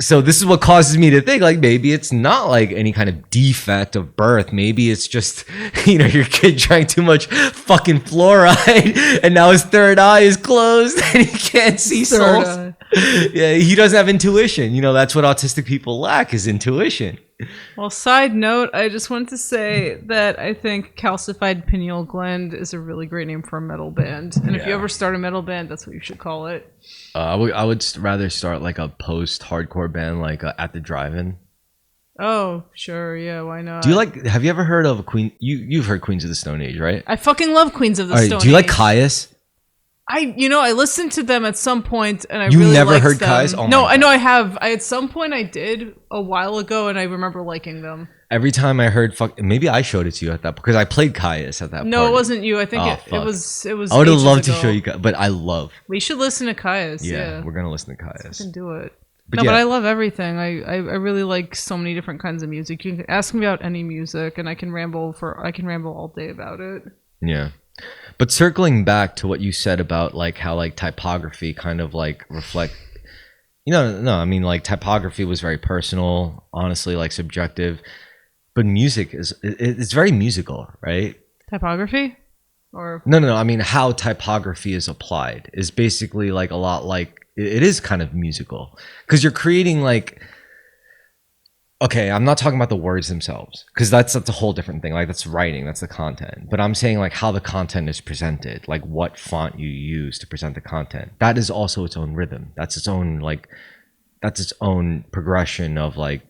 Speaker 2: So this is what causes me to think like maybe it's not like any kind of defect of birth. Maybe it's just, you know, your kid drank too much fucking fluoride and now his third eye is closed and he can't see souls. Yeah, he doesn't have intuition. You know, that's what autistic people lack, is intuition.
Speaker 1: Well, side note, I just wanted to say that I think calcified pineal gland is a really great name for a metal band. And if you ever start a metal band, that's what you should call it.
Speaker 2: I would rather start like a post-hardcore band, like At the Drive-In.
Speaker 1: Oh, sure, yeah, why not?
Speaker 2: Have you ever heard of you've heard Queens of the Stone Age, right?
Speaker 1: I fucking love Queens of the Stone Age.
Speaker 2: Do you like Caius?
Speaker 1: I listened to them at some point, and I
Speaker 2: you
Speaker 1: really
Speaker 2: never
Speaker 1: liked
Speaker 2: heard
Speaker 1: them.
Speaker 2: Caius? Oh
Speaker 1: no,
Speaker 2: my
Speaker 1: I know
Speaker 2: God.
Speaker 1: I have. At some point I did a while ago, and I remember liking them.
Speaker 2: Every time I heard maybe I showed it to you at that, because I played Caius at that
Speaker 1: No,
Speaker 2: party.
Speaker 1: It wasn't you. I think it was.
Speaker 2: I would have
Speaker 1: ages
Speaker 2: loved to
Speaker 1: ago.
Speaker 2: show you, but I love.
Speaker 1: We should listen to Caius. Yeah,
Speaker 2: we're gonna listen to Caius.
Speaker 1: I can do it.
Speaker 2: But
Speaker 1: But I love everything. I really like so many different kinds of music. You can ask me about any music, and I can ramble all day about it.
Speaker 2: Yeah. But circling back to what you said about like how like typography kind of like reflect, no, I mean like typography was very personal, honestly, like subjective, but music it's very musical, right?
Speaker 1: Typography? Or
Speaker 2: No, I mean how typography is applied is basically like a lot like it is kind of musical, because you're creating like, okay, I'm not talking about the words themselves, because that's a whole different thing. Like that's writing, that's the content. But I'm saying like how the content is presented, like what font you use to present the content. That is also its own rhythm. That's its own progression of like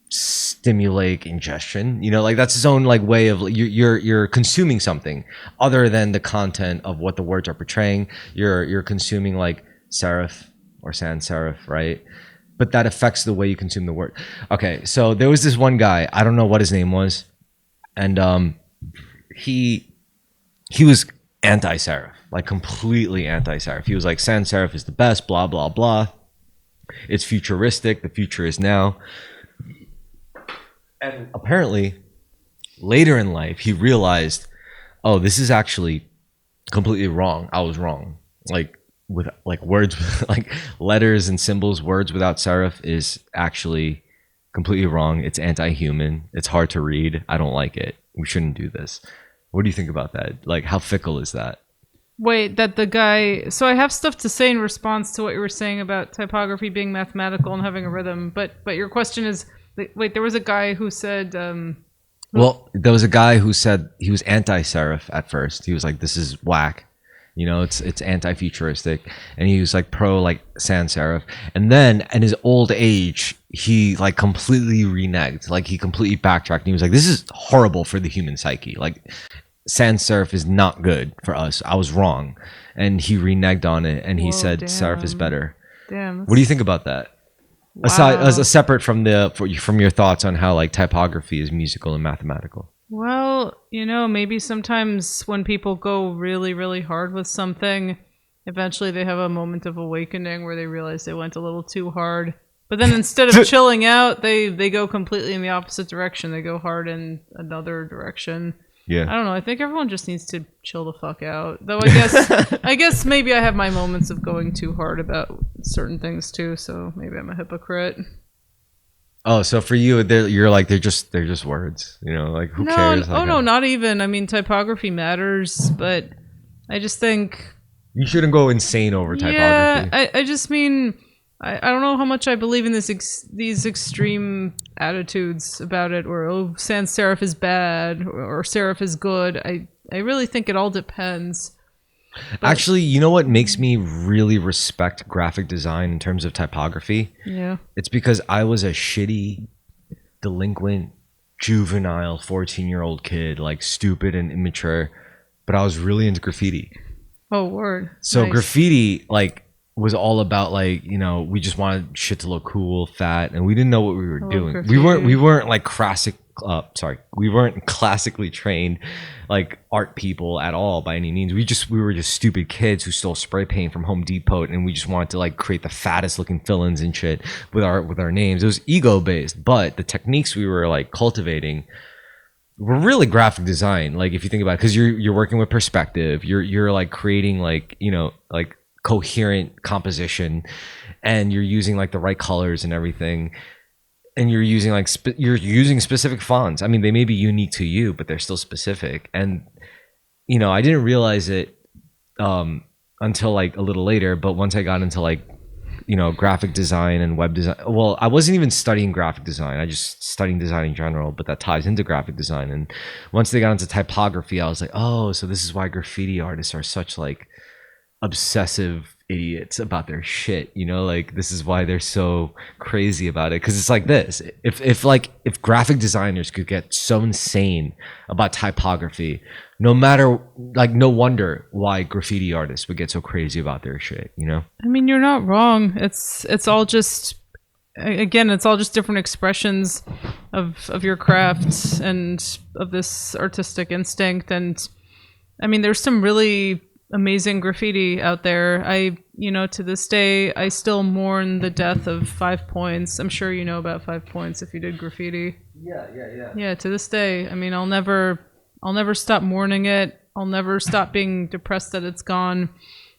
Speaker 2: stimulate ingestion. You know, like that's its own like way of you're consuming something other than the content of what the words are portraying. You're consuming like serif or sans serif, right? But that affects the way you consume the word. Okay, so there was this one guy, I don't know what his name was, and he was anti-serif, like completely anti-serif. He was like, sans serif is the best, blah, blah, blah. It's futuristic, the future is now. And apparently, later in life, he realized, oh, this is actually completely wrong. I was wrong. Like, with like words, like letters and symbols, words without serif is actually completely wrong. It's anti-human. It's hard to read. I don't like it. We shouldn't do this. What do you think about that? Like, how fickle is that?
Speaker 1: wait, that the guy. So I have stuff to say in response to what you were saying about typography being mathematical and having a rhythm. But your question is, wait, there was a guy who said.
Speaker 2: Well, there was a guy who said he was anti-serif at first. He was like, "This is whack." You know, it's anti-futuristic, and he was like pro like sans serif. And then in his old age, he like completely reneged, like he completely backtracked. And he was like, "This is horrible for the human psyche. Like sans serif is not good for us. I was wrong." And he reneged on it, and he said serif is better.
Speaker 1: Damn.
Speaker 2: What do you think about that?
Speaker 1: Wow.
Speaker 2: Aside, as separate from your thoughts on how like typography is musical and mathematical.
Speaker 1: Well, you know, maybe sometimes when people go really, really hard with something, eventually they have a moment of awakening where they realize they went a little too hard. But then instead of chilling out, they go completely in the opposite direction. They go hard in another direction.
Speaker 2: Yeah.
Speaker 1: I don't know. I think everyone just needs to chill the fuck out. Though I guess maybe I have my moments of going too hard about certain things too. So maybe I'm a hypocrite.
Speaker 2: Oh, so for you, you're like they're just words, you know, like who cares? Like,
Speaker 1: No, not even. I mean, typography matters, but I just think
Speaker 2: you shouldn't go insane over typography.
Speaker 1: yeah, I just mean I don't know how much I believe in these extreme attitudes about it, or oh, sans serif is bad or serif is good. I really think it all depends. But,
Speaker 2: actually, you know what makes me really respect graphic design in terms of typography?
Speaker 1: Yeah.
Speaker 2: It's because I was a shitty, delinquent, juvenile 14-year-old kid, like stupid and immature, but I was really into graffiti.
Speaker 1: Oh, word.
Speaker 2: So
Speaker 1: Nice.
Speaker 2: graffiti, like, was all about, like, you know, we just wanted shit to look cool, fat, and we didn't know what we were doing.
Speaker 1: Graffiti.
Speaker 2: We weren't like we weren't classically trained like art people at all by any means. We were just stupid kids who stole spray paint from Home Depot, and we just wanted to like create the fattest looking fill-ins and shit with our names. It was ego based, but the techniques we were like cultivating were really graphic design. Like if you think about it, because you're working with perspective, you're like creating like, you know, like coherent composition, and you're using like the right colors and everything, and you're using like you're using specific fonts. I mean, they may be unique to you, but they're still specific. And you know, I didn't realize it until like a little later, but once I got into like, you know, graphic design and web design, well, I wasn't even studying graphic design, I just studying design in general, but that ties into graphic design. And once they got into typography, I was like, oh, so this is why graffiti artists are such like obsessive idiots about their shit, you know, like this is why they're so crazy about it. Because it's like this, if graphic designers could get so insane about typography, no wonder why graffiti artists would get so crazy about their shit, you know.
Speaker 1: I mean, you're not wrong. It's all just, again, it's all just different expressions of your craft and of this artistic instinct. And I mean, there's some really amazing graffiti out there. You know, to this day, I still mourn the death of 5 Points. I'm sure you know about 5 Points if you did graffiti. Yeah, to this day. I mean, I'll never stop mourning it. I'll never stop being depressed that it's gone.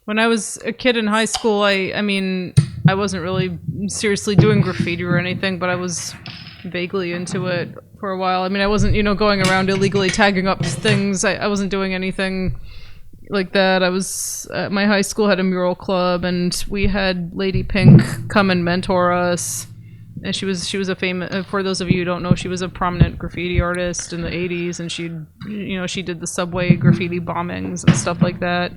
Speaker 1: When I was a kid in high school, I mean, I wasn't really seriously doing graffiti or anything, but I was vaguely into it for a while. I mean, I wasn't, you know, going around illegally tagging up things. I wasn't doing anything like that. I was my high school had a mural club, and we had Lady Pink come and mentor us. And she was a famous, for those of you who don't know, she was a prominent graffiti artist in the 80s, and she did the subway graffiti bombings and stuff like that.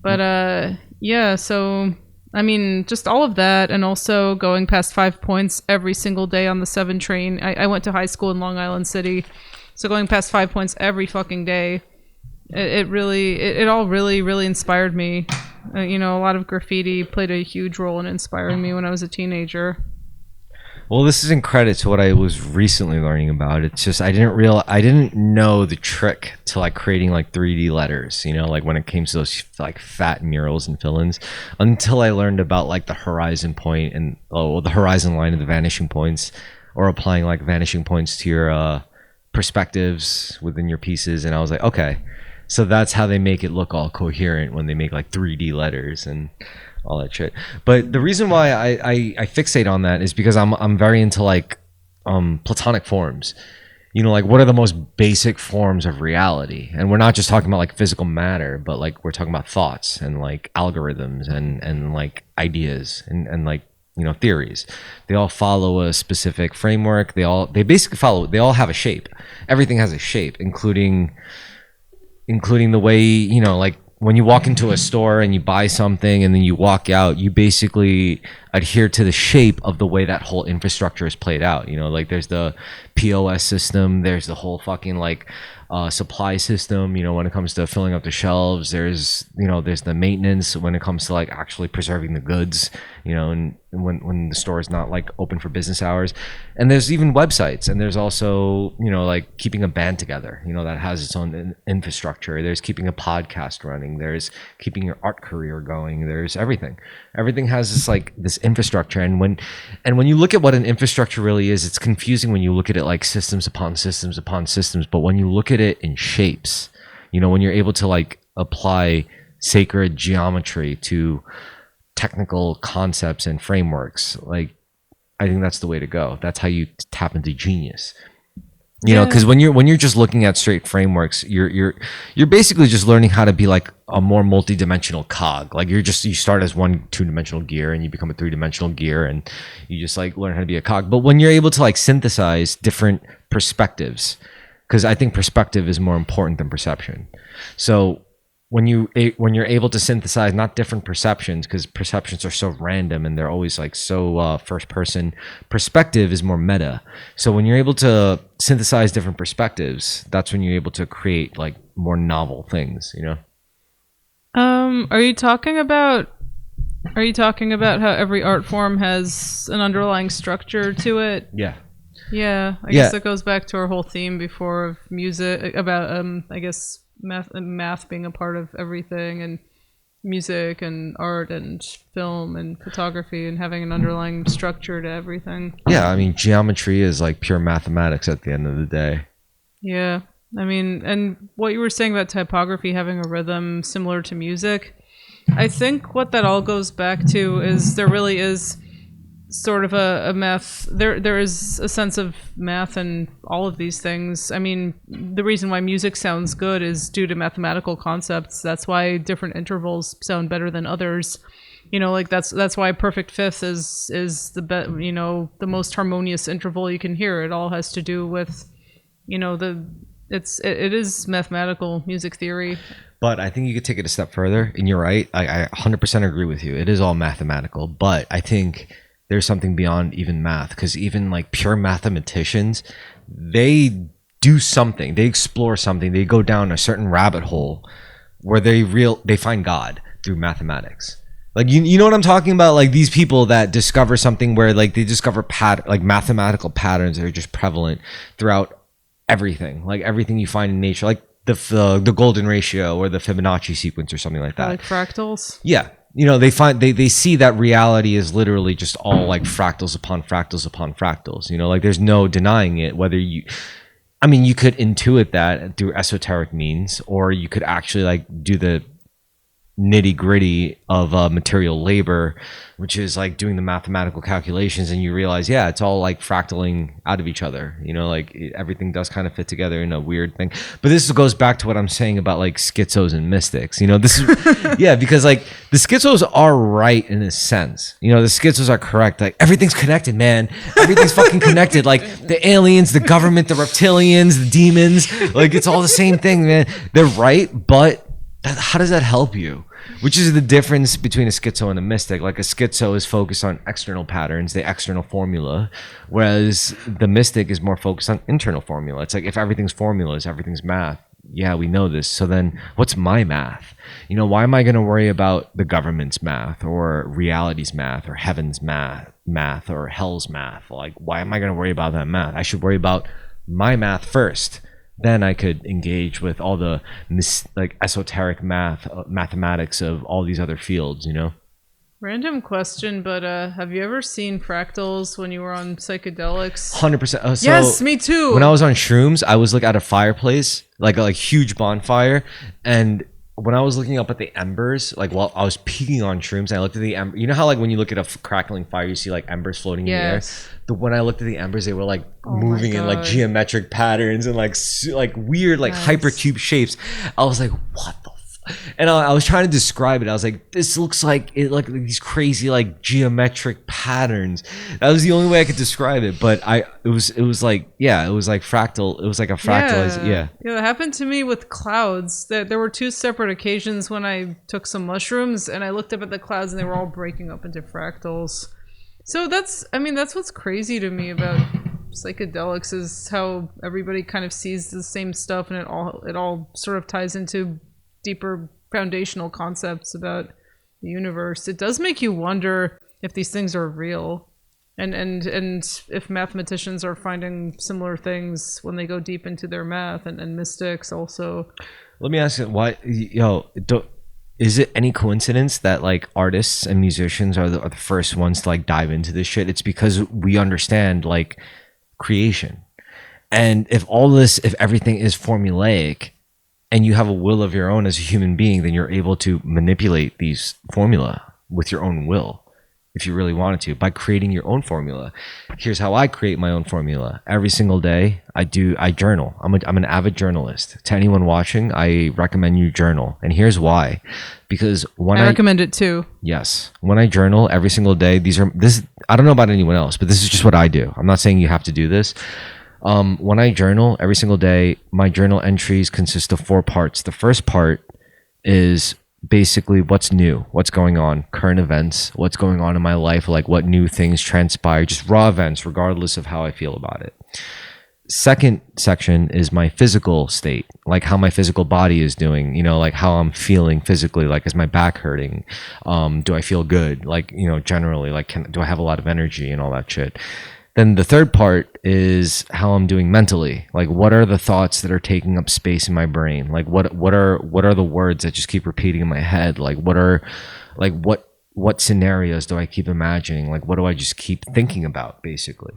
Speaker 1: But yeah, so I mean, just all of that, and also going past 5 Points every single day on the 7 train. I went to high school in Long Island City, so going past 5 Points every fucking day, it all really inspired me. You know, a lot of graffiti played a huge role in inspiring me when I was a teenager.
Speaker 2: Well, this is in credit to what I was recently learning about. It's just I didn't know the trick to like creating like 3D letters, you know, like when it came to those like fat murals and fill-ins, until I learned about like the horizon point and the horizon line and the vanishing points, or applying like vanishing points to your perspectives within your pieces. And I was like, okay, so that's how they make it look all coherent when they make like 3D letters and all that shit. But the reason why I fixate on that is because I'm very into like platonic forms. You know, like what are the most basic forms of reality? And we're not just talking about like physical matter, but like we're talking about thoughts and like algorithms and like ideas and like, you know, theories. They all follow a specific framework. They all have a shape. Everything has a shape, including the way, you know, like when you walk into a store and you buy something and then you walk out, you basically adhere to the shape of the way that whole infrastructure is played out. You know, like there's the POS system, there's the whole fucking like supply system, you know, when it comes to filling up the shelves, there's the maintenance when it comes to like actually preserving the goods, you know, and when the store is not like open for business hours. And there's even websites, and there's also, you know, like keeping a band together, you know, that has its own infrastructure. There's keeping a podcast running, there's keeping your art career going, there's everything has this infrastructure. And when you look at what an infrastructure really is, it's confusing when you look at it like systems upon systems upon systems. But when you look at it in shapes. When you're able to like apply sacred geometry to technical concepts and frameworks, like I think that's the way to go. That's how you tap into genius. Because when you're just looking at straight frameworks, you're basically just learning how to be like a more multi-dimensional cog. Like you start as one 2-dimensional gear and you become a 3-dimensional gear, and you just like learn how to be a cog. But when you're able to like synthesize different perspectives, because I think perspective is more important than perception. So when you're able to synthesize not different perceptions, because perceptions are so random and they're always like so first person, perspective is more meta. So when you're able to synthesize different perspectives, that's when you're able to create like more novel things.
Speaker 1: Are you talking about how every art form has an underlying structure to it?
Speaker 2: Yeah.
Speaker 1: I guess that goes back to our whole theme before of music, about I guess math being a part of everything, and music and art and film and photography, and having an underlying structure to everything.
Speaker 2: Yeah, I mean, geometry is like pure mathematics at the end of the day.
Speaker 1: Yeah, I mean, and what you were saying about typography having a rhythm similar to music, I think what that all goes back to is there really is sort of a math, there is a sense of math in all of these things. I mean, the reason why music sounds good is due to mathematical concepts. That's why different intervals sound better than others. Like that's why perfect fifth is the the most harmonious interval you can hear. It all has to do with it is mathematical music theory.
Speaker 2: But I think you could take it a step further, and you're right. I 100% agree with you. It is all mathematical, but I think there's something beyond even math, because even like pure mathematicians, they do something, they explore something, they go down a certain rabbit hole where they find God through mathematics. Like you know what I'm talking about? Like these people that discover something where like they discover like mathematical patterns that are just prevalent throughout everything, like everything you find in nature, like the golden ratio or the Fibonacci sequence or something like that.
Speaker 1: Like fractals.
Speaker 2: Yeah. They see that reality is literally just all like fractals upon fractals upon fractals. Like there's no denying it. You could intuit that through esoteric means, or you could actually like do the nitty gritty of material labor, which is like doing the mathematical calculations, and you realize, yeah, it's all like fractaling out of each other. Like everything does kind of fit together in a weird thing. But this goes back to what I'm saying about like schizos and mystics. This is yeah, because like the schizos are right in a sense. The schizos are correct. Like everything's connected, man. Everything's fucking connected. Like the aliens, the government, the reptilians, the demons. Like it's all the same thing, man. They're right, but how does that help you? Which is the difference between a schizo and a mystic. Like a schizo is focused on external patterns, the external formula, whereas the mystic is more focused on internal formula. It's like if everything's formulas, everything's math. Yeah, we know this. So then what's my math? Why am I going to worry about the government's math or reality's math or heaven's math or hell's math? Like, why am I going to worry about that math? I should worry about my math first. Then I could engage with all the like esoteric mathematics of all these other fields,
Speaker 1: Random question, but have you ever seen fractals when you were on psychedelics?
Speaker 2: 100%.
Speaker 1: Yes, me too.
Speaker 2: When I was on shrooms, I was like at a fireplace, like a huge bonfire, and when I was looking up at the embers, like while I was peeking on shrooms, and I looked at the ember. You know how like when you look at a crackling fire, you see like embers floating in the air. When I looked at the embers, they were like moving in like geometric patterns and like weird like hypercube shapes. I was like, what the and I was trying to describe it. I was like, this looks like it, like these crazy like geometric patterns. That was the only way I could describe it. But it was like, yeah, it was like fractal. It was like a fractalized, yeah.
Speaker 1: Yeah, that happened to me with clouds. There were two separate occasions when I took some mushrooms and I looked up at the clouds and they were all breaking up into fractals. So that's what's crazy to me about psychedelics is how everybody kind of sees the same stuff, and it all sort of ties into deeper foundational concepts about the universe. It does make you wonder if these things are real, and if mathematicians are finding similar things when they go deep into their math, and mystics also.
Speaker 2: Let me ask you, why, is it any coincidence that like artists and musicians are the first ones to like dive into this shit? It's because we understand like creation. And if everything is formulaic and you have a will of your own as a human being, then you're able to manipulate these formula with your own will if you really wanted to, by creating your own formula. Here's how I create my own formula. Every single day I journal. I'm an avid journalist. To anyone watching, I recommend you journal. And here's why. Because
Speaker 1: I recommend it too.
Speaker 2: Yes. When I journal every single day, I don't know about anyone else, but this is just what I do. I'm not saying you have to do this. When I journal every single day, my journal entries consist of 4 parts. The first part is basically what's new, what's going on, current events, what's going on in my life, like what new things transpire, just raw events, regardless of how I feel about it. Second section is my physical state, like how my physical body is doing, like how I'm feeling physically, like is my back hurting? Do I feel good? Like, generally, like do I have a lot of energy and all that shit? Then the third part is how I'm doing mentally. Like, what are the thoughts that are taking up space in my brain? Like, what are the words that just keep repeating in my head? Like, what scenarios do I keep imagining? Like, what do I just keep thinking about, basically?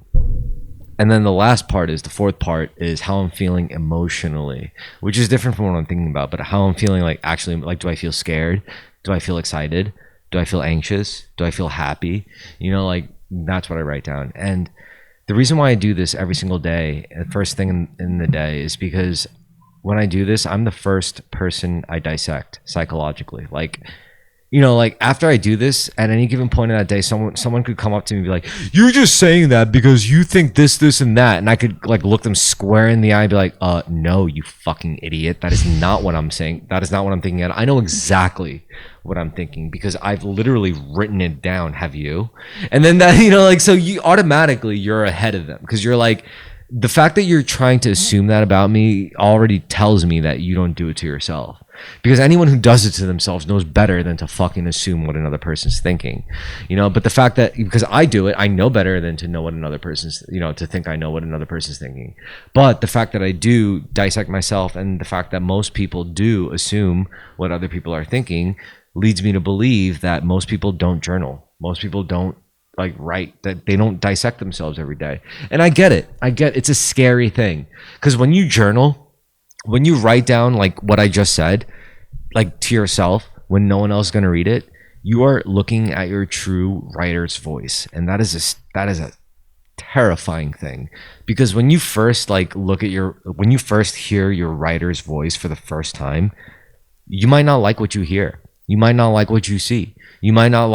Speaker 2: And then the fourth part is how I'm feeling emotionally, which is different from what I'm thinking about, but how I'm feeling, like, actually, like, do I feel scared? Do I feel excited? Do I feel anxious? Do I feel happy? Like, that's what I write down. And the reason why I do this every single day, the first thing in the day, is because when I do this, I'm the first person I dissect psychologically. Like, like after I do this, at any given point in that day, someone could come up to me and be like, "You're just saying that because you think this, and that," and I could, like, look them square in the eye and be like, "No, you fucking idiot. That is not what I'm saying. That is not what I'm thinking. I know exactly what I'm thinking because I've literally written it down. Have you?" And then that, like, so you automatically, you're ahead of them because you're like, the fact that you're trying to assume that about me already tells me that you don't do it to yourself. Because anyone who does it to themselves knows better than to fucking assume what another person's thinking, but the fact that, because I do it, I know better than to know what another person's, to think I know what another person's thinking. But the fact that I do dissect myself, and the fact that most people do assume what other people are thinking, leads me to believe that most people don't journal. Most people don't, like, write, that they don't dissect themselves every day. And I get it. It's a scary thing. Because when you journal, when you write down, like, what I just said, like, to yourself, when no one else is going to read it, you are looking at your true writer's voice. And that is a terrifying thing. Because when you first, like, when you first hear your writer's voice for the first time, you might not like what you hear. You might not like what you see. You might not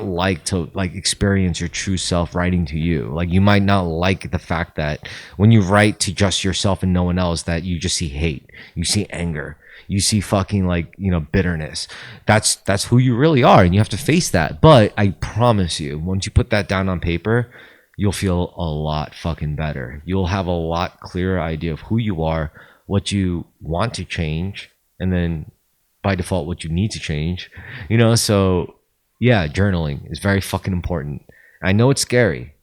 Speaker 2: like to, like, experience your true self writing to you. Like, you might not like the fact that when you write to just yourself and no one else, that you just see hate, you see anger, you see fucking, like, bitterness. That's who you really are, and you have to face that. But I promise you, once you put that down on paper, you'll feel a lot fucking better. You'll have a lot clearer idea of who you are, what you want to change, and then by default what you need to change. So yeah, journaling is very fucking important. I know it's scary.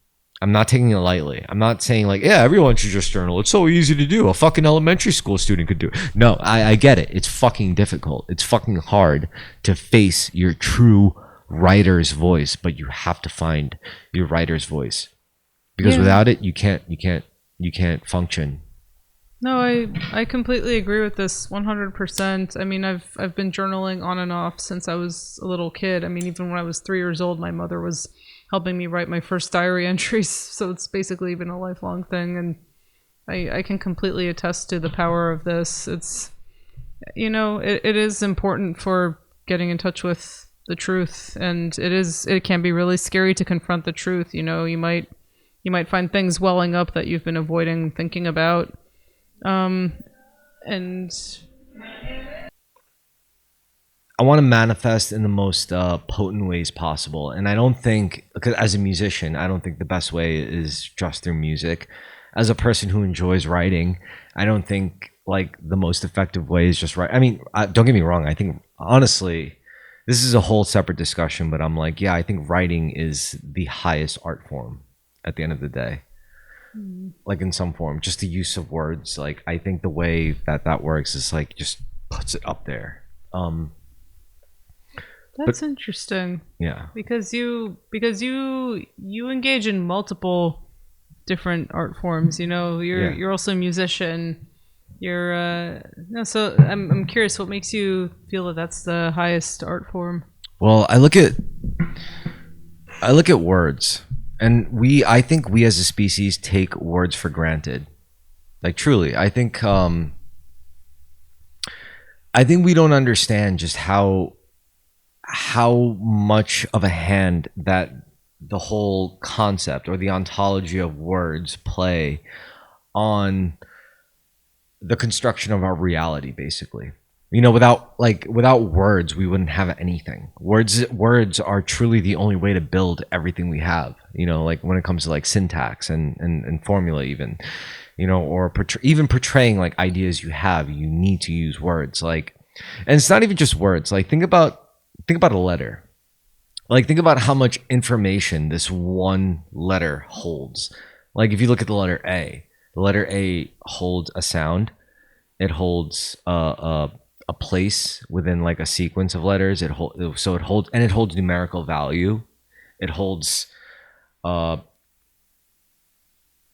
Speaker 2: I'm not taking it lightly. I'm not saying, like, yeah, everyone should just journal. It's so easy to do. A fucking elementary school student could do it. No, I get it. It's fucking difficult. It's fucking hard to face your true writer's voice, but you have to find your writer's voice, because without it, you can't function.
Speaker 1: No, I completely agree with this 100%. I mean, I've been journaling on and off since I was a little kid. I mean, even when I was 3 years old, my mother was helping me write my first diary entries. So it's basically been a lifelong thing, and I can completely attest to the power of this. It's, it is important for getting in touch with the truth, and it can be really scary to confront the truth. You might find things welling up that you've been avoiding thinking about. And
Speaker 2: I want to manifest in the most potent ways possible. And I don't think, because as a musician, I don't think the best way is just through music. As a person who enjoys writing, I don't think, like, the most effective way is just write. I mean, don't get me wrong. I think, honestly, this is a whole separate discussion, but I'm like, yeah, I think writing is the highest art form at the end of the day. Like, in some form, just the use of words. Like, I think the way that works is, like, just puts it up there.
Speaker 1: That's interesting.
Speaker 2: Yeah.
Speaker 1: Because you engage in multiple different art forms. You know,
Speaker 2: Yeah.
Speaker 1: you're also a musician. You're no, so I'm curious, what makes you feel that that's the highest art form?
Speaker 2: Well, I look at words, and I think we as a species take words for granted. Like truly, I think we don't understand just how much of a hand that the whole concept or the ontology of words play on the construction of our reality, basically. You know, without words we wouldn't have anything. Words are truly the only way to build everything we have, you know, like when it comes to like syntax and formula, even, you know, or even portraying like ideas you have, you need to use words. Like, and it's not even just words. Like think about a letter. Like think about how much information this one letter holds. Like if you look at the letter A holds a sound. It holds a place within like a sequence of letters. It holds numerical value. It holds uh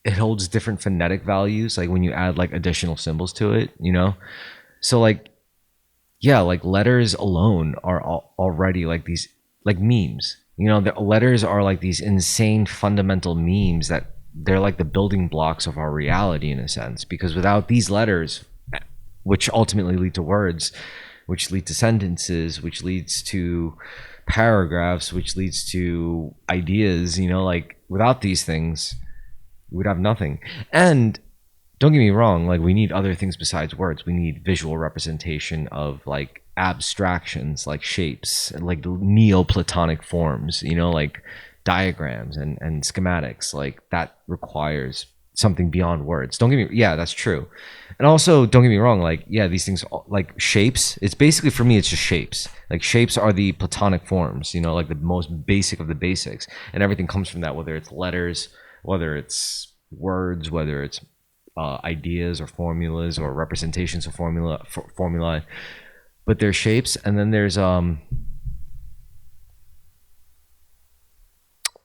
Speaker 2: it holds different phonetic values, like when you add like additional symbols to it, you know. So like, yeah, like letters alone are already like these like memes. You know, the letters are like these insane fundamental memes that they're like the building blocks of our reality in a sense. Because without these letters, which ultimately lead to words, which lead to sentences, which leads to paragraphs, which leads to ideas, you know, like without these things, we would have nothing. And don't get me wrong, like we need other things besides words. We need visual representation of like abstractions, like shapes, like neoplatonic forms, you know, like diagrams and schematics. Like that requires something beyond words. Don't get me, yeah, that's true. And also, don't get me wrong, like, yeah, these things, like shapes, it's basically, for me, it's just shapes. Like shapes are the platonic forms, you know, like the most basic of the basics. And everything comes from that, whether it's letters, whether it's words, whether it's ideas or formulas or representations of formula, but there's shapes, and then there's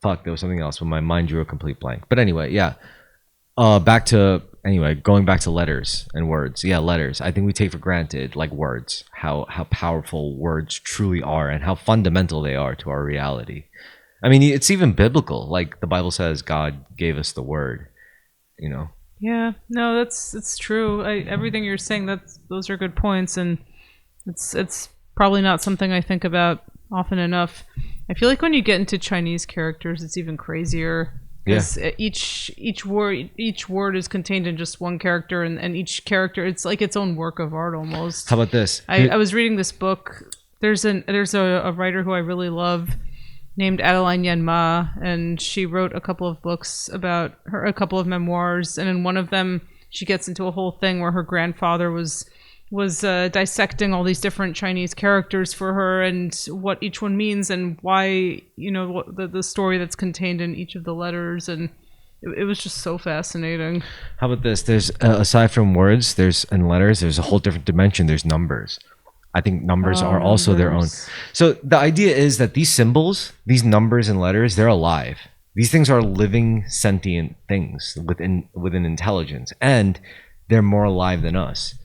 Speaker 2: fuck, there was something else, but my mind drew a complete blank. But anyway, yeah. Going back to letters and words. Yeah, letters. I think we take for granted like words, how powerful words truly are and how fundamental they are to our reality. I mean, it's even biblical. Like the Bible says, God gave us the word. You know.
Speaker 1: Yeah, no, it's true. Everything you're saying, those are good points, and it's probably not something I think about often enough. I feel like when you get into Chinese characters, it's even crazier
Speaker 2: Yeah.
Speaker 1: because each word is contained in just one character, and each character, it's like its own work of art almost.
Speaker 2: How about this?
Speaker 1: I was reading this book. There's a writer who I really love named Adeline Yen Ma, and she wrote a couple of books about her, a couple of memoirs, and in one of them she gets into a whole thing where her grandfather was dissecting all these different Chinese characters for her and what each one means and why, you know, what the story that's contained in each of the letters, and it was just so fascinating.
Speaker 2: How about this? There's aside from words, there's and letters. There's a whole different dimension. There's numbers. I think numbers are also their own. So the idea is that these symbols, these numbers and letters, they're alive. These things are living, sentient things within intelligence, and they're more alive than us.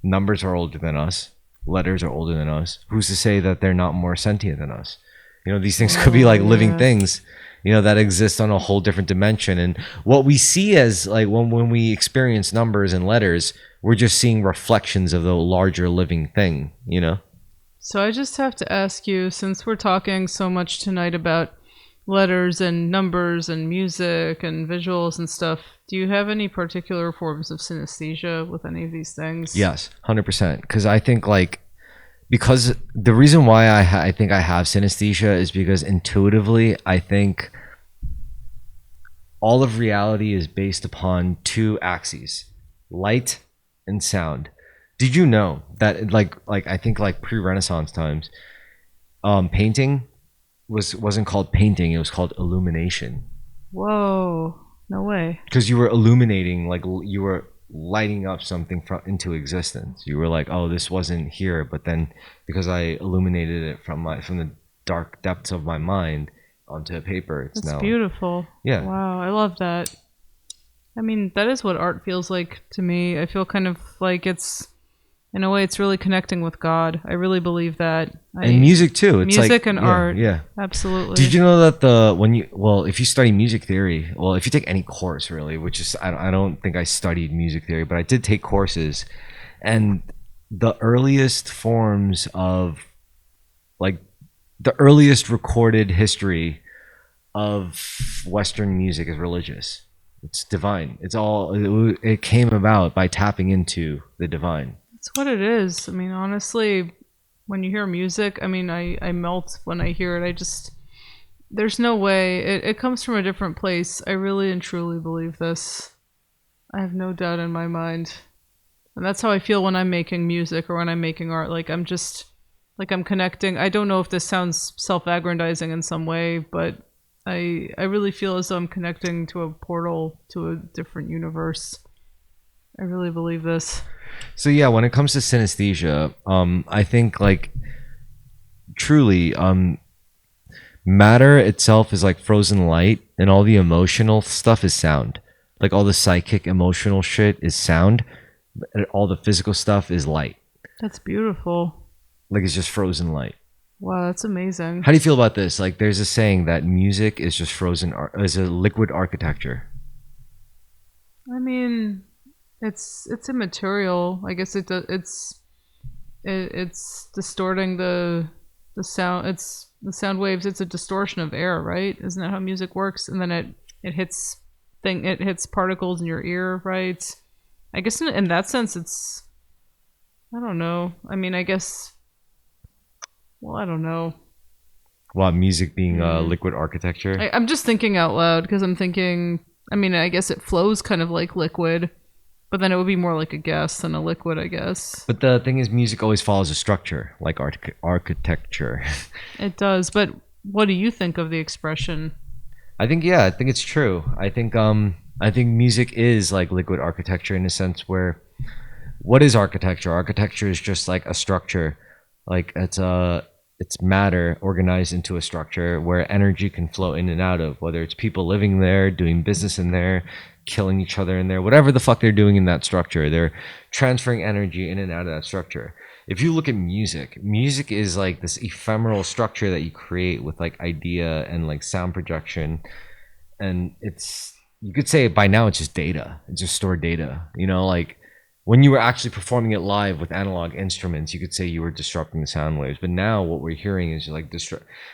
Speaker 2: Numbers are older than us. Letters are older than us. Who's to say that they're not more sentient than us? You know, these things could be like living things, you know, that exist on a whole different dimension. And what we see as like when we experience numbers and letters, we're just seeing reflections of the larger living thing, you know?
Speaker 1: So I just have to ask you, since we're talking so much tonight about letters and numbers and music and visuals and stuff, do you have any particular forms of synesthesia with any of these things?
Speaker 2: Yes, 100%. Because I think because the reason why I think I have synesthesia is because intuitively I think all of reality is based upon two axes, light and sound. Did you know that like I think like pre-Renaissance times, painting wasn't called painting, it was called illumination.
Speaker 1: Whoa, no way.
Speaker 2: Because you were illuminating, like you were lighting up something into existence. You were like, oh, this wasn't here, but then because I illuminated it from the dark depths of my mind onto paper, it's
Speaker 1: That's
Speaker 2: now
Speaker 1: beautiful.
Speaker 2: Yeah.
Speaker 1: Wow, I love that. I mean, that is what art feels like to me. I feel kind of like it's, in a way, it's really connecting with God. I really believe that.
Speaker 2: And music too. It's like,
Speaker 1: Music and
Speaker 2: yeah,
Speaker 1: art,
Speaker 2: yeah. Did
Speaker 1: absolutely.
Speaker 2: you know that if you study music theory, well, if you take any course really, which is I don't think I studied music theory, but I did take courses, and the earliest forms of like the earliest recorded history of Western music is religious. It's divine. It came about by tapping into the divine.
Speaker 1: It's what it is. I mean, honestly, when you hear music, I mean, I melt when I hear it. I just, there's no way. It comes from a different place. I really and truly believe this. I have no doubt in my mind. And that's how I feel when I'm making music or when I'm making art. Like I'm just, like I'm connecting. I don't know if this sounds self-aggrandizing in some way, but I really feel as though I'm connecting to a portal to a different universe. I really believe this.
Speaker 2: So yeah, when it comes to synesthesia, I think like truly, matter itself is like frozen light, and all the emotional stuff is sound. Like all the psychic emotional shit is sound, and all the physical stuff is light.
Speaker 1: That's beautiful.
Speaker 2: Like it's just frozen light.
Speaker 1: Wow, that's amazing.
Speaker 2: How do you feel about this? Like there's a saying that music is just is a liquid architecture.
Speaker 1: I mean, it's immaterial. I guess it's distorting the sound. It's the sound waves. It's a distortion of air, right? Isn't that how music works? And then it hits it hits particles in your ear, right? I guess in that sense, it's, I don't know. I mean, I guess, well, I don't know.
Speaker 2: Well, music being a liquid architecture.
Speaker 1: I'm just thinking out loud because I'm thinking. I mean, I guess it flows kind of like liquid, but then it would be more like a gas than a liquid, I guess.
Speaker 2: But the thing is, music always follows a structure, like architecture.
Speaker 1: It does, but what do you think of the expression?
Speaker 2: I think it's true. I think music is like liquid architecture in a sense where what is architecture? Architecture is just like a structure. Like it's matter organized into a structure where energy can flow in and out of, whether it's people living there, doing business in there, killing each other in there, whatever the fuck they're doing in that structure. They're transferring energy in and out of that structure. If you look at music, music is like this ephemeral structure that you create with like idea and like sound projection. And it's, you could say by now it's just data. It's just stored data. You know, like when you were actually performing it live with analog instruments, you could say you were disrupting the sound waves. But now what we're hearing is like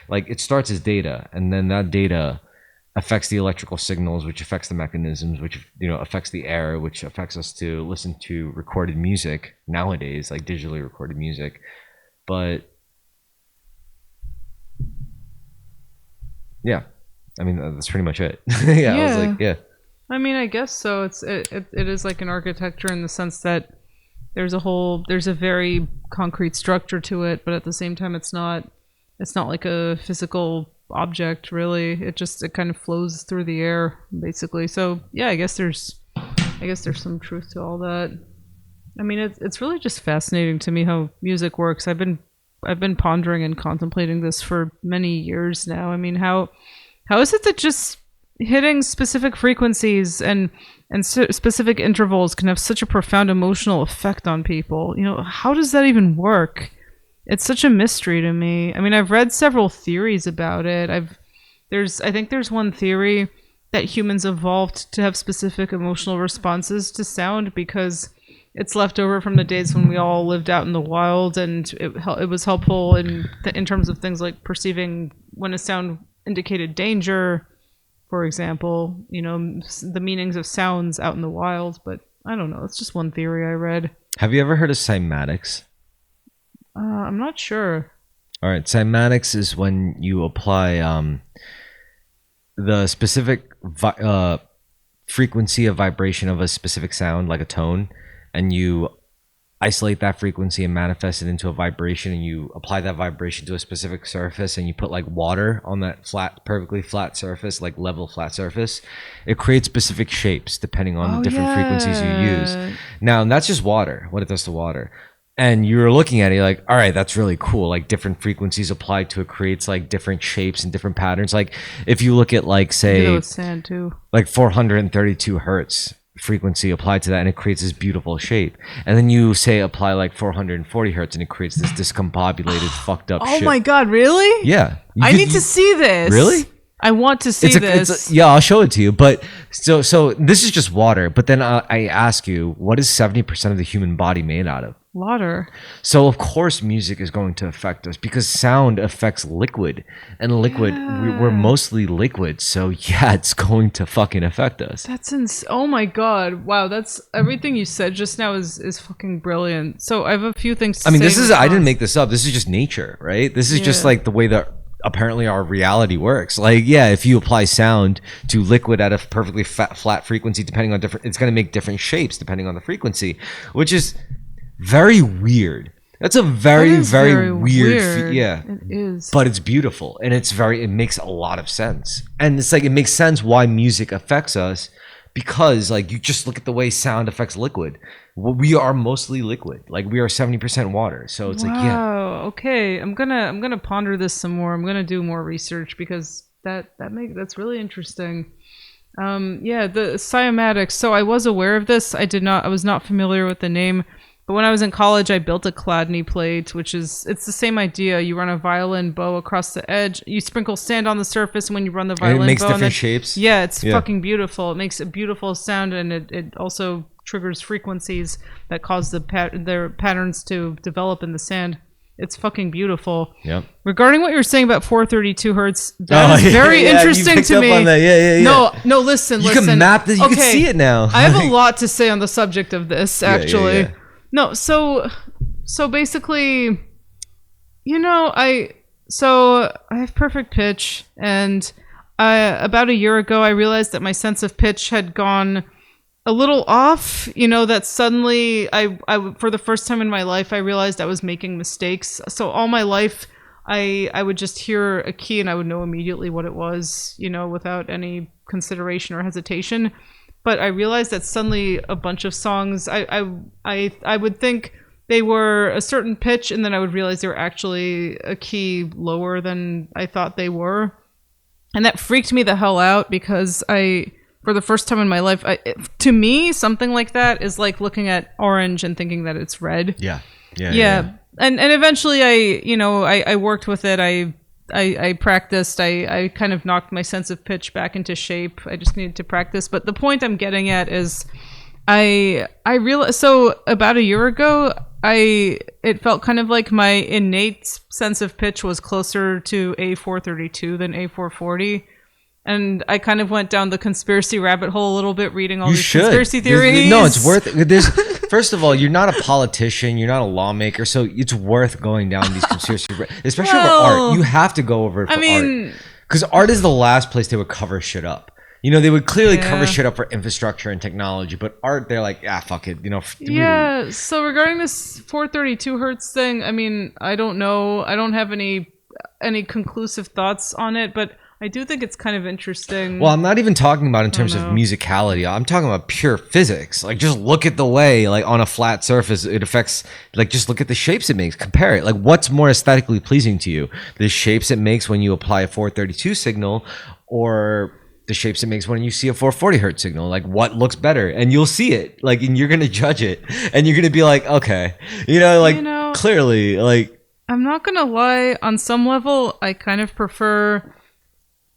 Speaker 2: like it starts as data, and then that data affects the electrical signals, which affects the mechanisms, which affects the air, which affects us to listen to recorded music nowadays, like digitally recorded music. But yeah, I mean that's pretty much it. Yeah, I was like, yeah.
Speaker 1: I mean, I guess so. It is like an architecture in the sense that there's a very concrete structure to it, but at the same time, it's not like a physical object really. It kind of flows through the air basically. So yeah, I guess there's some truth to all that. I mean, it's really just fascinating to me how music works. I've been pondering and contemplating this for many years now. I mean, how is it that just hitting specific frequencies and specific intervals can have such a profound emotional effect on people? You know, how does that even work? It's such a mystery to me. I mean, I've read several theories about it. I think there's one theory that humans evolved to have specific emotional responses to sound because it's left over from the days when we all lived out in the wild, and it was helpful in terms of things like perceiving when a sound indicated danger, for example. You know, the meanings of sounds out in the wild. But I don't know. It's just one theory I read.
Speaker 2: Have you ever heard of cymatics?
Speaker 1: I'm not sure.
Speaker 2: All right, cymatics is when you apply the specific frequency of vibration of a specific sound, like a tone, and you isolate that frequency and manifest it into a vibration, and you apply that vibration to a specific surface, and you put like water on that perfectly flat surface, like level flat surface. It creates specific shapes depending on the different frequencies you use. Now, that's just water, what it does to water. and you're looking at it, you're like, all right, that's really cool. Like different frequencies applied to it creates like different shapes and different patterns. Like if you look at like
Speaker 1: Do that
Speaker 2: say
Speaker 1: with sand too.
Speaker 2: like 432 hertz frequency applied to that, and it creates this beautiful shape. And then you say apply like 440 hertz, and it creates this discombobulated, fucked up
Speaker 1: Oh
Speaker 2: shit.
Speaker 1: my god, really?
Speaker 2: Yeah,
Speaker 1: I need to see this.
Speaker 2: Really?
Speaker 1: I want to see this.
Speaker 2: Yeah, I'll show it to you. But so this is just water. But then I ask you, what is 70% of the human body made out of?
Speaker 1: Water.
Speaker 2: So of course music is going to affect us because sound affects liquid, and liquid we're mostly liquid. So yeah, it's going to fucking affect us.
Speaker 1: That's oh my god. Wow, that's everything you said just now is fucking brilliant. So I have a few things to
Speaker 2: I mean,
Speaker 1: say
Speaker 2: this
Speaker 1: in
Speaker 2: is I didn't
Speaker 1: response.
Speaker 2: make this up. This is just nature, right? This is just
Speaker 1: Yeah.
Speaker 2: like the way that apparently our reality works. Like, yeah, if you apply sound to liquid at a perfectly flat frequency, depending on different, it's going to make different shapes depending on the frequency, which is very weird. That's a very,
Speaker 1: That is
Speaker 2: very weird.
Speaker 1: weird.
Speaker 2: Yeah.
Speaker 1: It is.
Speaker 2: But it's beautiful, and it makes a lot of sense. And it's like, it makes sense why music affects us, because like you just look at the way sound affects liquid. Well, we are mostly liquid. Like we are 70% water. So it's like, yeah.
Speaker 1: Wow. Okay. I'm gonna ponder this some more. I'm gonna do more research because that's really interesting. Yeah, the cymatics. So I was aware of this. I was not familiar with the name. But when I was in college, I built a Chladni plate, it's the same idea. You run a violin bow across the edge. You sprinkle sand on the surface, and when you run the
Speaker 2: And
Speaker 1: violin
Speaker 2: it makes
Speaker 1: bow,
Speaker 2: different shapes.
Speaker 1: yeah, it's fucking beautiful. It makes a beautiful sound, and it also triggers frequencies that cause their patterns to develop in the sand. It's fucking beautiful.
Speaker 2: Yep.
Speaker 1: Regarding what you're saying about 432 hertz, that is very
Speaker 2: yeah, you
Speaker 1: interesting
Speaker 2: picked
Speaker 1: to
Speaker 2: up
Speaker 1: me.
Speaker 2: on that. Yeah.
Speaker 1: No, listen.
Speaker 2: You can map this. You can see it now.
Speaker 1: I have a lot to say on the subject of this, actually.
Speaker 2: yeah.
Speaker 1: No, so basically, I have perfect pitch, and about a year ago, I realized that my sense of pitch had gone a little off. That suddenly, I for the first time in my life, I realized I was making mistakes. So all my life, I would just hear a key and I would know immediately what it was, without any consideration or hesitation. But I realized that suddenly a bunch of songs, I would think they were a certain pitch, and then I would realize they were actually a key lower than I thought they were. And that freaked me the hell out because for the first time in my life, to me, something like that is like looking at orange and thinking that it's red.
Speaker 2: Yeah.
Speaker 1: And eventually I worked with it. I practiced. I kind of knocked my sense of pitch back into shape. I just needed to practice. But the point I'm getting at is I realized, so about a year ago, it felt kind of like my innate sense of pitch was closer to A432 than A440. And I kind of went down the conspiracy rabbit hole a little bit, reading all these conspiracy theories.
Speaker 2: No, it's worth it. First of all, you're not a politician, you're not a lawmaker, so it's worth going down these conspiracy, especially over art. You have to go over it for art, because art is the last place they would cover shit up. They would clearly cover shit up for infrastructure and technology, but art, they're like, fuck it.
Speaker 1: Yeah. So regarding this 432 hertz thing, I don't know. I don't have any conclusive thoughts on it, but I do think it's kind of interesting.
Speaker 2: Well, I'm not even talking about in terms of musicality. I'm talking about pure physics. Like, just look at the way, like, on a flat surface, it affects, like, just look at the shapes it makes. Compare it. Like, what's more aesthetically pleasing to you? The shapes it makes when you apply a 432 signal, or the shapes it makes when you see a 440 hertz signal? Like, what looks better? And you'll see it. Like, and you're going to judge it. And you're going to be like, okay. Clearly, like...
Speaker 1: I'm not going to lie. On some level, I kind of prefer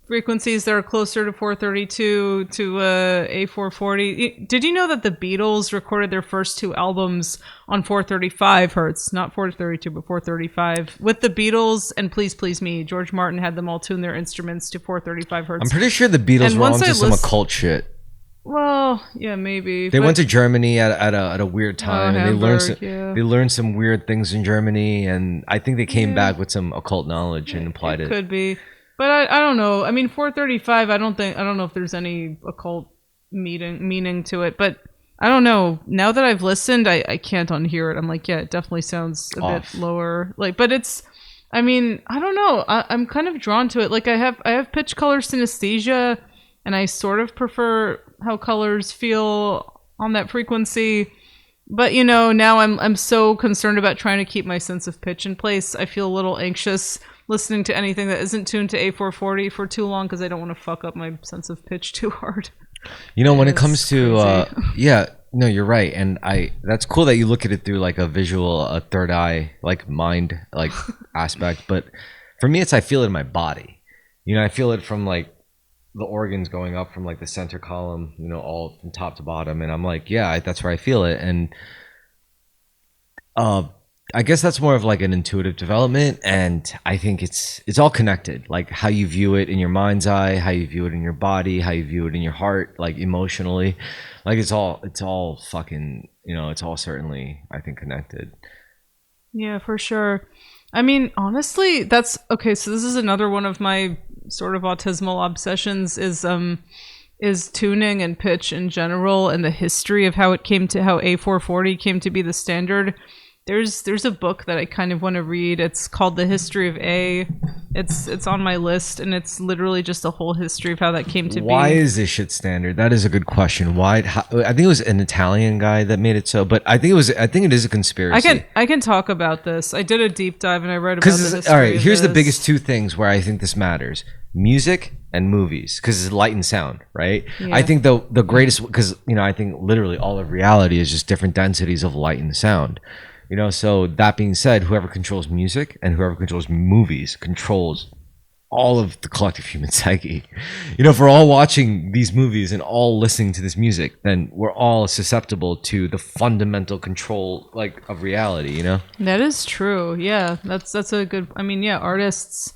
Speaker 1: frequencies that are closer to 432 to A440. Did you know that the Beatles recorded their first two albums on 435 hertz? Not 432, but 435. With the Beatles and Please Please Me, George Martin had them all tune their instruments to 435 hertz.
Speaker 2: I'm pretty sure the Beatles were onto some occult shit.
Speaker 1: Well, yeah, maybe.
Speaker 2: They went to Germany at a weird time, and they learned some weird things in Germany, and I think they came back with some occult knowledge and applied it.
Speaker 1: Could be. But I don't know. 435, I don't know if there's any occult meaning to it. But I don't know. Now that I've listened, I can't unhear it. I'm like, yeah, it definitely sounds a bit lower. Like, but it's, I don't know. I'm kind of drawn to it. Like, I have pitch color synesthesia, and I sort of prefer how colors feel on that frequency. But you know, now I'm so concerned about trying to keep my sense of pitch in place. I feel a little anxious listening to anything that isn't tuned to A440 for too long because I don't want to fuck up my sense of pitch too hard.
Speaker 2: You know, when it
Speaker 1: It's
Speaker 2: comes to
Speaker 1: crazy.
Speaker 2: yeah, no, you're right, and I that's cool that you look at it through like a visual, a third eye, like mind, like aspect. But for me, it's I feel it in my body. You know, I feel it from like the organs going up from like the center column, you know, all from top to bottom, and I'm like, yeah, that's where I feel it, and uh, I guess that's more of like an intuitive development, and I think it's all connected. Like how you view it in your mind's eye, how you view it in your body, how you view it in your heart, like emotionally, like it's all fucking, you know, it's all certainly I think connected.
Speaker 1: Yeah, for sure. I mean, honestly, that's okay. So this is another one of my sort of autismal obsessions is tuning and pitch in general and the history of how it came to how A440 came to be the standard. There's a book that I kind of want to read. It's called The History of A. It's on my list, and it's literally just a whole history of how that came to
Speaker 2: Why
Speaker 1: be.
Speaker 2: is this shit standard? That is a good question. Why? I think it was an Italian guy that made it so, but I think it was. I think it is a conspiracy.
Speaker 1: I can talk about this. I did a deep dive and I read about the
Speaker 2: Because
Speaker 1: history
Speaker 2: all right,
Speaker 1: of
Speaker 2: here's the
Speaker 1: this.
Speaker 2: biggest two things where I think this matters: music and movies, because it's light and sound, right?
Speaker 1: Yeah.
Speaker 2: I think the greatest, because you know, I think literally all of reality is just different densities of light and sound. You know, so that being said, whoever controls music and whoever controls movies controls all of the collective human psyche. You know, if we're all watching these movies and all listening to this music, then we're all susceptible to the fundamental control like of reality, you know?
Speaker 1: That is true. Yeah, that's a good. I mean, yeah, artists.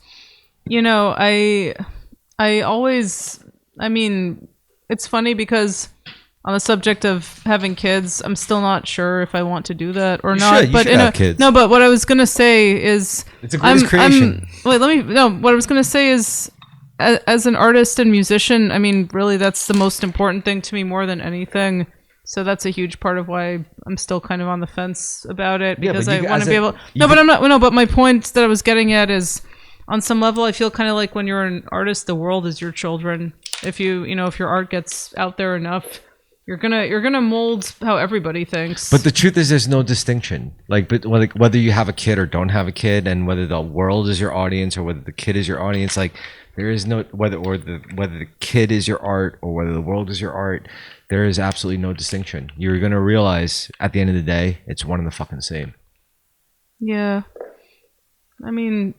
Speaker 1: You know, I always. I mean, it's funny because on the subject of having kids, I'm still not sure if I want to do that or not.
Speaker 2: You
Speaker 1: but
Speaker 2: should
Speaker 1: in
Speaker 2: have kids.
Speaker 1: no, but what I was gonna say is
Speaker 2: It's a greatest creation.
Speaker 1: wait, let me. No, what I was gonna say is. As an artist and musician, I mean, really, that's the most important thing to me more than anything. So that's a huge part of why I'm still kind of on the fence about it
Speaker 2: Yeah,
Speaker 1: because
Speaker 2: but
Speaker 1: I
Speaker 2: you-
Speaker 1: want
Speaker 2: as
Speaker 1: to be
Speaker 2: a-
Speaker 1: able.
Speaker 2: you
Speaker 1: No, but
Speaker 2: could-
Speaker 1: I'm not. No, but my point that I was getting at is, on some level, I feel kind of like when you're an artist, the world is your children. If if your art gets out there enough, you're gonna mold how everybody thinks.
Speaker 2: But the truth is, there's no distinction. Like, but whether you have a kid or don't have a kid, and whether the world is your audience or whether the kid is your audience, like there is no whether the kid is your art or whether the world is your art. There is absolutely no distinction. You're gonna realize at the end of the day, it's one and the fucking same.
Speaker 1: yeah, I mean,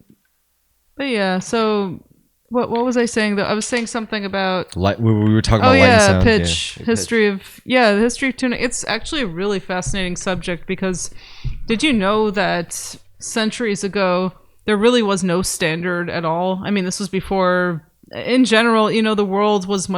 Speaker 1: but yeah. So what was I saying though? I was saying something about.
Speaker 2: Like we were talking
Speaker 1: Oh
Speaker 2: about light and
Speaker 1: yeah,
Speaker 2: sound.
Speaker 1: pitch
Speaker 2: Yeah.
Speaker 1: history of the history of tuning. It's actually a really fascinating subject because did you know that centuries ago there really was no standard at all? I mean, this was before. In general, the world was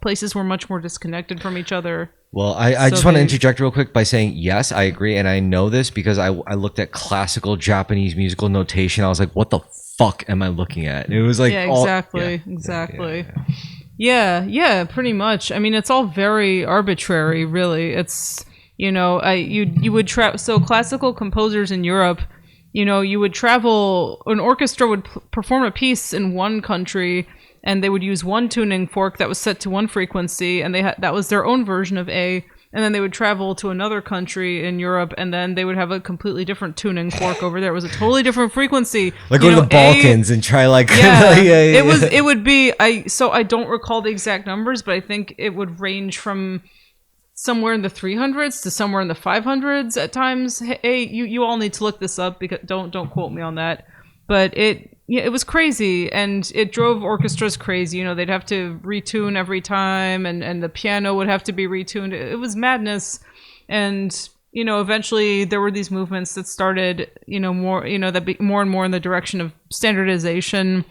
Speaker 1: places were much more disconnected from each other.
Speaker 2: Well, I
Speaker 1: So
Speaker 2: just want to
Speaker 1: they-
Speaker 2: interject real quick by saying, yes, I agree. And I know this because I looked at classical Japanese musical notation. I was like, what the fuck am I looking at? And it was like,
Speaker 1: Yeah,
Speaker 2: all-
Speaker 1: exactly,
Speaker 2: yeah,
Speaker 1: exactly.
Speaker 2: yeah.
Speaker 1: Yeah, pretty much. I mean, it's all very arbitrary, really. It's you would so classical composers in Europe, you would travel. An orchestra would perform a piece in one country, and they would use one tuning fork that was set to one frequency, and that was their own version of A. And then they would travel to another country in Europe, and then they would have a completely different tuning fork over there. It was a totally different frequency.
Speaker 2: Like go to the Balkans and try like
Speaker 1: Yeah,
Speaker 2: yeah.
Speaker 1: it would be I don't recall the exact numbers, but I think it would range from somewhere in the 300s to somewhere in the 500s at times. Hey, you all need to look this up because don't quote me on that. But it was crazy, and it drove orchestras crazy. They'd have to retune every time, and the piano would have to be retuned. It was madness, and eventually there were these movements that started, more, more and more in the direction of standardization,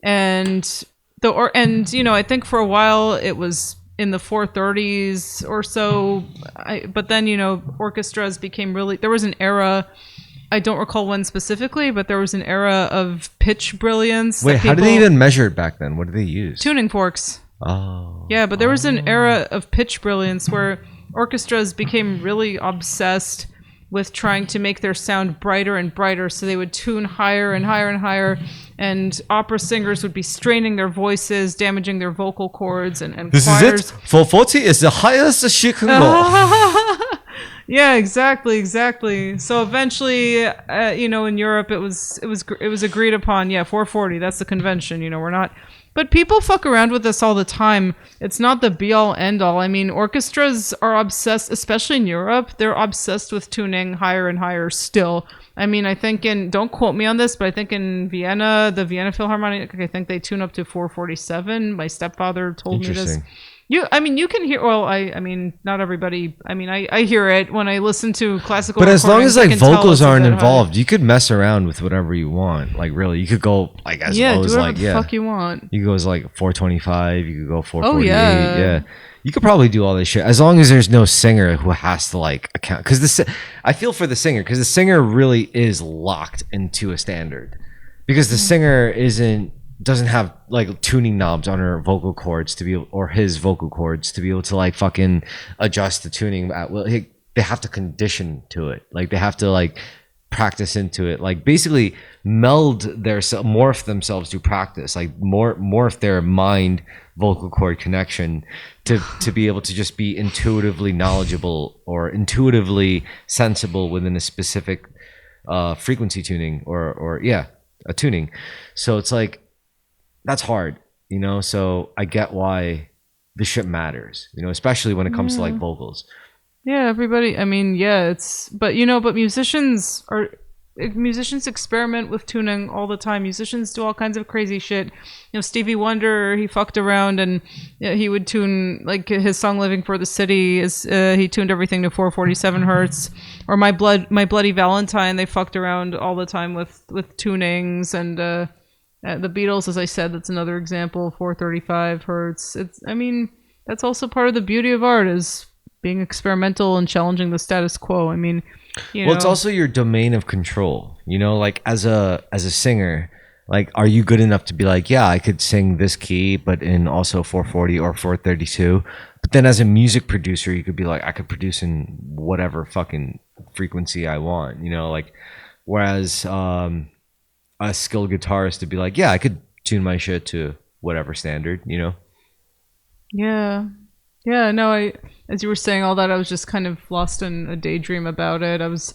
Speaker 1: and I think for a while it was in the 430s or so, but then orchestras became really. There was an era. I don't recall when specifically, but there was an era of pitch brilliance.
Speaker 2: Wait, how did they even measure it back then? What did they use?
Speaker 1: Tuning forks.
Speaker 2: Oh.
Speaker 1: Yeah, but there was an era of pitch brilliance where orchestras became really obsessed with trying to make their sound brighter and brighter, so they would tune higher and higher and higher, and opera singers would be straining their voices, damaging their vocal cords, and
Speaker 2: This
Speaker 1: choirs.
Speaker 2: is it. 440 is the highest she can go.
Speaker 1: Yeah, exactly. So eventually, in Europe, it was agreed upon. Yeah, 440. That's the convention. We're not. But people fuck around with this all the time. It's not the be all end all. I mean, orchestras are obsessed, especially in Europe. They're obsessed with tuning higher and higher still. I mean, I think don't quote me on this, but I think in Vienna, the Vienna Philharmonic, I think they tune up to 447. My stepfather told me this.
Speaker 2: Interesting.
Speaker 1: You can hear. Well, I mean, not everybody. I mean, I hear it when I listen to classical.
Speaker 2: But as long
Speaker 1: recordings,
Speaker 2: as
Speaker 1: I
Speaker 2: like
Speaker 1: can tell
Speaker 2: vocals
Speaker 1: it's
Speaker 2: aren't
Speaker 1: that high.
Speaker 2: involved, you could mess around with whatever you want. Like really, you could go like as
Speaker 1: Yeah,
Speaker 2: low
Speaker 1: do
Speaker 2: as
Speaker 1: whatever
Speaker 2: like
Speaker 1: the fuck you want.
Speaker 2: You could go as like 425. You could go 448.
Speaker 1: Oh yeah.
Speaker 2: Yeah. You could probably do all this shit as long as there's no singer who has to like account. Because I feel for the singer because the singer really is locked into a standard because the singer doesn't have like tuning knobs on her vocal cords to be or his vocal cords to be able to like fucking adjust the tuning at will. They have to condition to it. Like they have to like practice into it, like basically morph themselves through practice, like morph their mind vocal cord connection to be able to just be intuitively knowledgeable or intuitively sensible within a specific frequency tuning or a tuning. So it's like that's hard, so I get why the shit matters, especially when it comes to like vocals.
Speaker 1: Yeah, everybody. I mean, yeah, but musicians experiment with tuning all the time. Musicians do all kinds of crazy shit. Stevie Wonder, he fucked around and he would tune like his song "Living for the City" he tuned everything to 447 hertz. Or my Bloody Valentine, they fucked around all the time with tunings and the Beatles, as I said, that's another example, 435 hertz. That's also part of the beauty of art is being experimental and challenging the status quo. I mean,
Speaker 2: well, it's also your domain of control. Like as a singer, like are you good enough to be like, yeah, I could sing this key, but in also 440 or 432. But then as a music producer, you could be like, I could produce in whatever fucking frequency I want. Like whereas a skilled guitarist to be like, yeah, I could tune my shit to whatever standard.
Speaker 1: Yeah, no, as you were saying all that, I was just kind of lost in a daydream about it. I was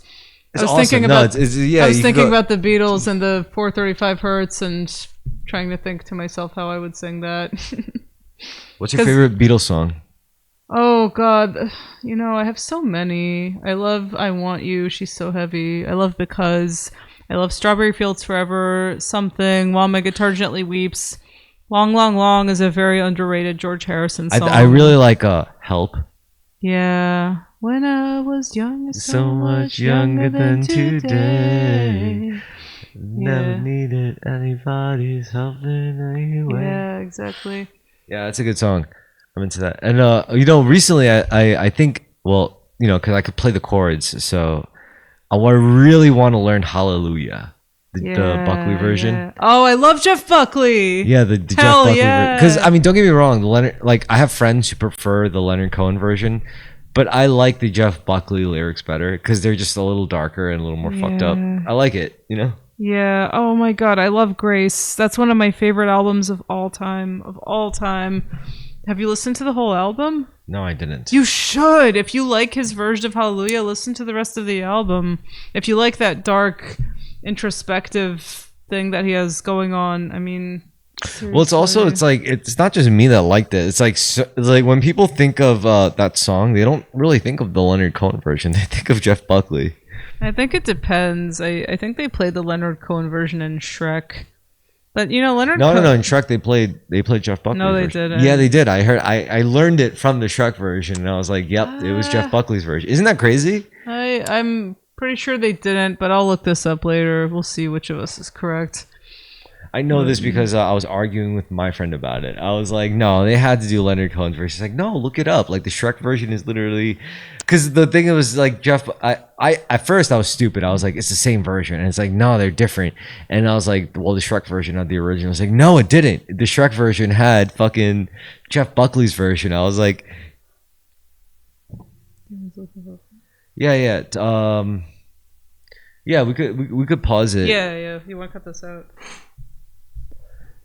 Speaker 1: thinking about about the Beatles and the 435 hertz and trying to think to myself how I would sing that.
Speaker 2: What's your favorite Beatles song?
Speaker 1: Oh God, I have so many. I love "I Want You." She's so heavy. I love "Because." I love "Strawberry Fields Forever." Something. "While My Guitar Gently Weeps." "Long, Long, Long" is a very underrated George Harrison song.
Speaker 2: I really like "Help."
Speaker 1: Yeah. When I was young,
Speaker 2: so much younger than today. Never needed anybody's help in any way.
Speaker 1: Yeah, exactly.
Speaker 2: Yeah, that's a good song. I'm into that. And recently I think, well, because I could play the chords, so I really want to learn "Hallelujah." The Buckley version.
Speaker 1: Yeah. Oh, I love Jeff Buckley.
Speaker 2: Yeah, the Jeff Buckley version. Because don't get me wrong, the Leonard, like I have friends who prefer the Leonard Cohen version, but I like the Jeff Buckley lyrics better because they're just a little darker and a little more fucked up. I like it,
Speaker 1: Yeah. Oh my God, I love Grace. That's one of my favorite albums of all time. Have you listened to the whole album?
Speaker 2: No, I didn't.
Speaker 1: You should. If you like his version of Hallelujah, listen to the rest of the album. If you like that dark, introspective thing that he has going on, I mean, seriously.
Speaker 2: Well, it's like it's not just me that liked it. It's like when people think of that song, they don't really think of the Leonard Cohen version. They think of Jeff Buckley.
Speaker 1: I think it depends. I think they played the Leonard Cohen version in Shrek. But Leonard.
Speaker 2: No. In Shrek, they played Jeff Buckley.
Speaker 1: No, they
Speaker 2: version.
Speaker 1: didn't.
Speaker 2: Yeah, they did. I learned it from the Shrek version, and I was like, "Yep, it was Jeff Buckley's version." Isn't that crazy?
Speaker 1: I'm pretty sure they didn't, but I'll look this up later. We'll see which of us is correct.
Speaker 2: I know this because I was arguing with my friend about it. I was like, "No, they had to do Leonard Cohen's version." She's like, "No, look it up. Like the Shrek version is literally." Because the thing was like Jeff, I at first I was stupid. I was like, it's the same version, and it's like, no, they're different. And I was like, well, the Shrek version had the original. I was like, no, it didn't. The Shrek version had fucking Jeff Buckley's version. I was like, yeah. Yeah, we could pause it.
Speaker 1: Yeah. You want to cut this out?